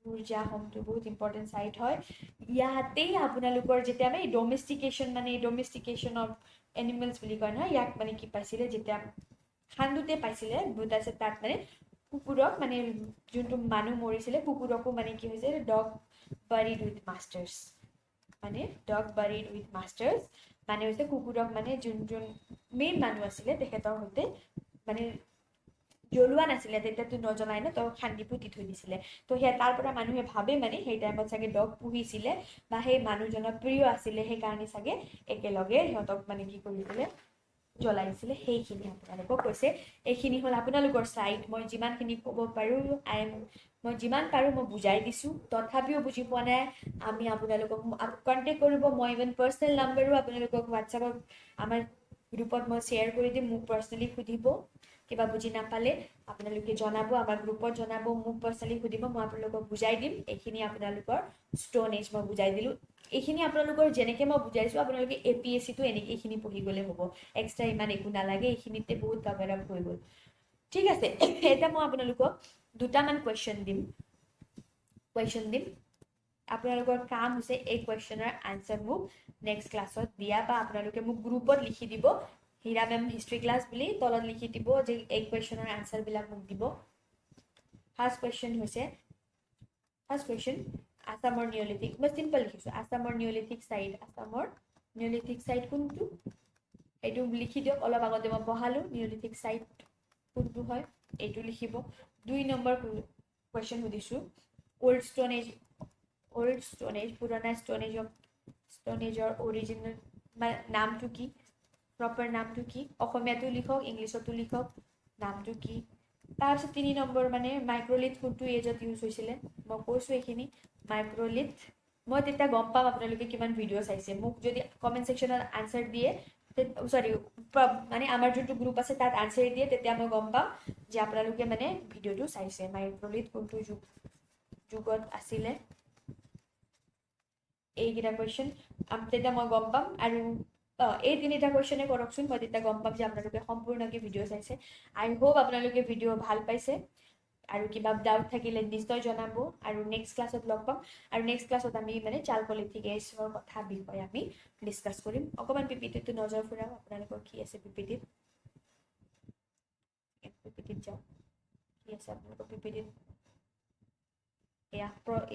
বুৰ্জা হোমটো বহুত ইম্পৰ্টেণ্ট চাইট হয় ইয়াতেই আপোনালোকৰ যেতিয়া আমি ডমেষ্টিকেশ্যন অফ এনিমেলছ বুলি কয় নহয় ইয়াক মানে কি পাইছিলে যেতিয়া খান্দোতে পাইছিলে তাৰপিছত তাত মানে কুকুৰক মানে যোনটো মানুহ মৰিছিলে কুকুৰকো মানে কি হৈছে ডগ বাৰিড উইথ মাষ্টাৰ্ছ মানে হৈছে কুকুৰক মানে যোন মেইন মানুহ আছিলে তেখেতৰ সৈতে মানে জ্বলোৱা নাছিলে তেতিয়াতো নজ্বলাই ন তো খান্দি পুতি থৈ দিছিলে তো সেয়া তাৰ পৰা মানুহে ভাবে মানে সেই টাইমত চাগে ডগ পুহিছিলে বা সেই মানুহজনৰ প্ৰিয় আছিলে সেইকাৰণে চাগে একেলগে সিহঁতক মানে কি কৰিছিলে জ্বলাইছিলে সেইখিনি আপোনালোকক কৈছে এইখিনি হ'ল আপোনালোকৰ চাইট মই যিমানখিনি ক'ব পাৰোঁ মই যিমান পাৰোঁ মই বুজাই দিছোঁ তথাপিও বুজি পোৱা নাই আমি আপোনালোকক কণ্টেক্ট কৰিব মই ইভেন পাৰ্চনেল নাম্বাৰো আপোনালোকক হোৱাটছএপত আমাৰ গ্ৰুপত মই শ্বেয়াৰ কৰি দিম মোক পাৰ্চনেলি সুধিব কিবা বুজি নাপালে আপোনালোকে জনাব আমাৰ গ্ৰুপত জনাব মোক পাৰ্চনেলি সুধিব মই আপোনালোকক বুজাই দিম এইখিনি আপোনালোকৰ ষ্ট'ন এজ মই বুজাই দিলোঁ এইখিনি আপোনালোকৰ যেনেকৈ মই বুজাইছোঁ আপোনালোকে APSCটো এনেকৈ এইখিনি পঢ়ি গ'লে হ'ব এক্সট্ৰা ইমান একো নালাগে এইখিনিতে বহুত কভাৰ আপ হৈ গ'ল ঠিক আছে এতিয়া মই আপোনালোকক দুটামান কুৱেশ্যন দিম আপোনালোকৰ কাম হৈছে এই কুৱেশ্যনৰ আনচাৰ মোক নেক্সট ক্লাছত দিয়া বা আপোনালোকে মোক গ্ৰুপত লিখি দিব হীৰা মেম হিষ্ট্ৰী ক্লাছ বুলি তলত লিখি দিব যে এই কুৱেশ্যনৰ আনচাৰবিলাক মোক দিব ফাৰ্ষ্ট কুৱেশ্যন আসামৰ নিঅলিথিক মই চিম্পল লিখিছোঁ আসামৰ নিঅলিথিক চাইট কোনটো এইটো লিখি দিয়ক অলপ আগতে মই পঢ়ালোঁ নিঅলিথিক চাইট কোনটো হয় এইটো লিখিব 2 নম্বৰ কুৱেশ্যন সুধিছোঁ ওল্ড ষ্ট'ন এজ পুৰণা ষ্ট'ন এজৰ অৰিজিনেল নামটো কি প্ৰপাৰ নামটো কি অসমীয়াটো লিখক ইংলিছতো লিখক নামটো কি তাৰপিছত 3 নম্বৰ মানে মাইক্ৰলিথ কোনটো এজত ইউজ হৈছিলে মই কৈছোঁ এইখিনি মাইক্ৰলিথ মই তেতিয়া গম পাম আপোনালোকে কিমান ভিডিঅ' চাইছে মোক যদি কমেণ্ট ছেকশ্যনত আনচাৰ দিয়ে মানে আমাৰ যোনটো গ্ৰুপ আছে তাত আনচাৰ দিয়ে তেতিয়া মই গম পাম যে আপোনালোকে মানে ভিডিঅ'টো চাইছে মাইক্ৰলিথ কোনটো যুগত আছিলে এইকেইটা কুৱেশ্যন তেতিয়া মই গম পাম আৰু এই 3টা কুৱেশ্যনে কৰকচোন মই তেতিয়া গম পাম যে আপোনালোকে সম্পূৰ্ণকৈ ভিডিঅ' চাইছে আই হোপ আপোনালোকে ভিডিঅ' ভাল পাইছে আৰু কিবা ডাউট থাকিলে নিশ্চয় জনাব আৰু নেক্সট ক্লাছত লগ পাম আৰু নেক্সট ক্লাছত আমি মানে চালকলিথিক এজৰ বিষয়ে আমি ডিছকাছ কৰিম অকণমান পিপিটিটো নজৰ ফুৰাম আপোনালোকৰ কি আছে পিপিটিত যাওক কি আছে আপোনালোকৰ পিপিটিত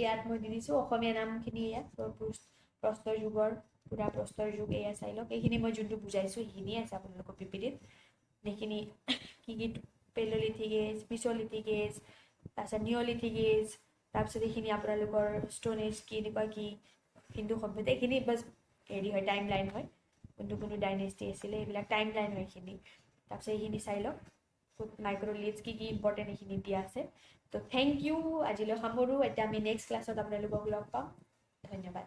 ইয়াত মই দি দিছোঁ অসমীয়া নামখিনি ইয়াত প্ৰস্তৰ যুগৰ পুৰা প্ৰস্তৰ যুগ এয়া চাই লওক এইখিনি মই যোনটো বুজাইছোঁ সেইখিনিয়ে আছে আপোনালোকৰ পিপিটিত সেইখিনি কি পেললিথিক এজ মিছলিথিক এজ তাৰপিছত নিঅলিথিক এজ তাৰপিছত এইখিনি আপোনালোকৰ ষ্ট'ন এজ কি এনেকুৱা কি হিন্দু সভ্যতা এইখিনি বাছ হেৰি হয় টাইম লাইন হয় কোনটো ডাইনেষ্টি আছিলে এইবিলাক টাইম লাইন হয় এইখিনি তাৰপিছত এইখিনি চাই লওক মাইক্ৰলিথ কি ইম্পৰ্টেণ্ট এইখিনি দিয়া আছে তো থেংক ইউ আজিলৈ সামৰোঁ এতিয়া আমি নেক্সট ক্লাছত আপোনালোকক লগ পাম ধন্যবাদ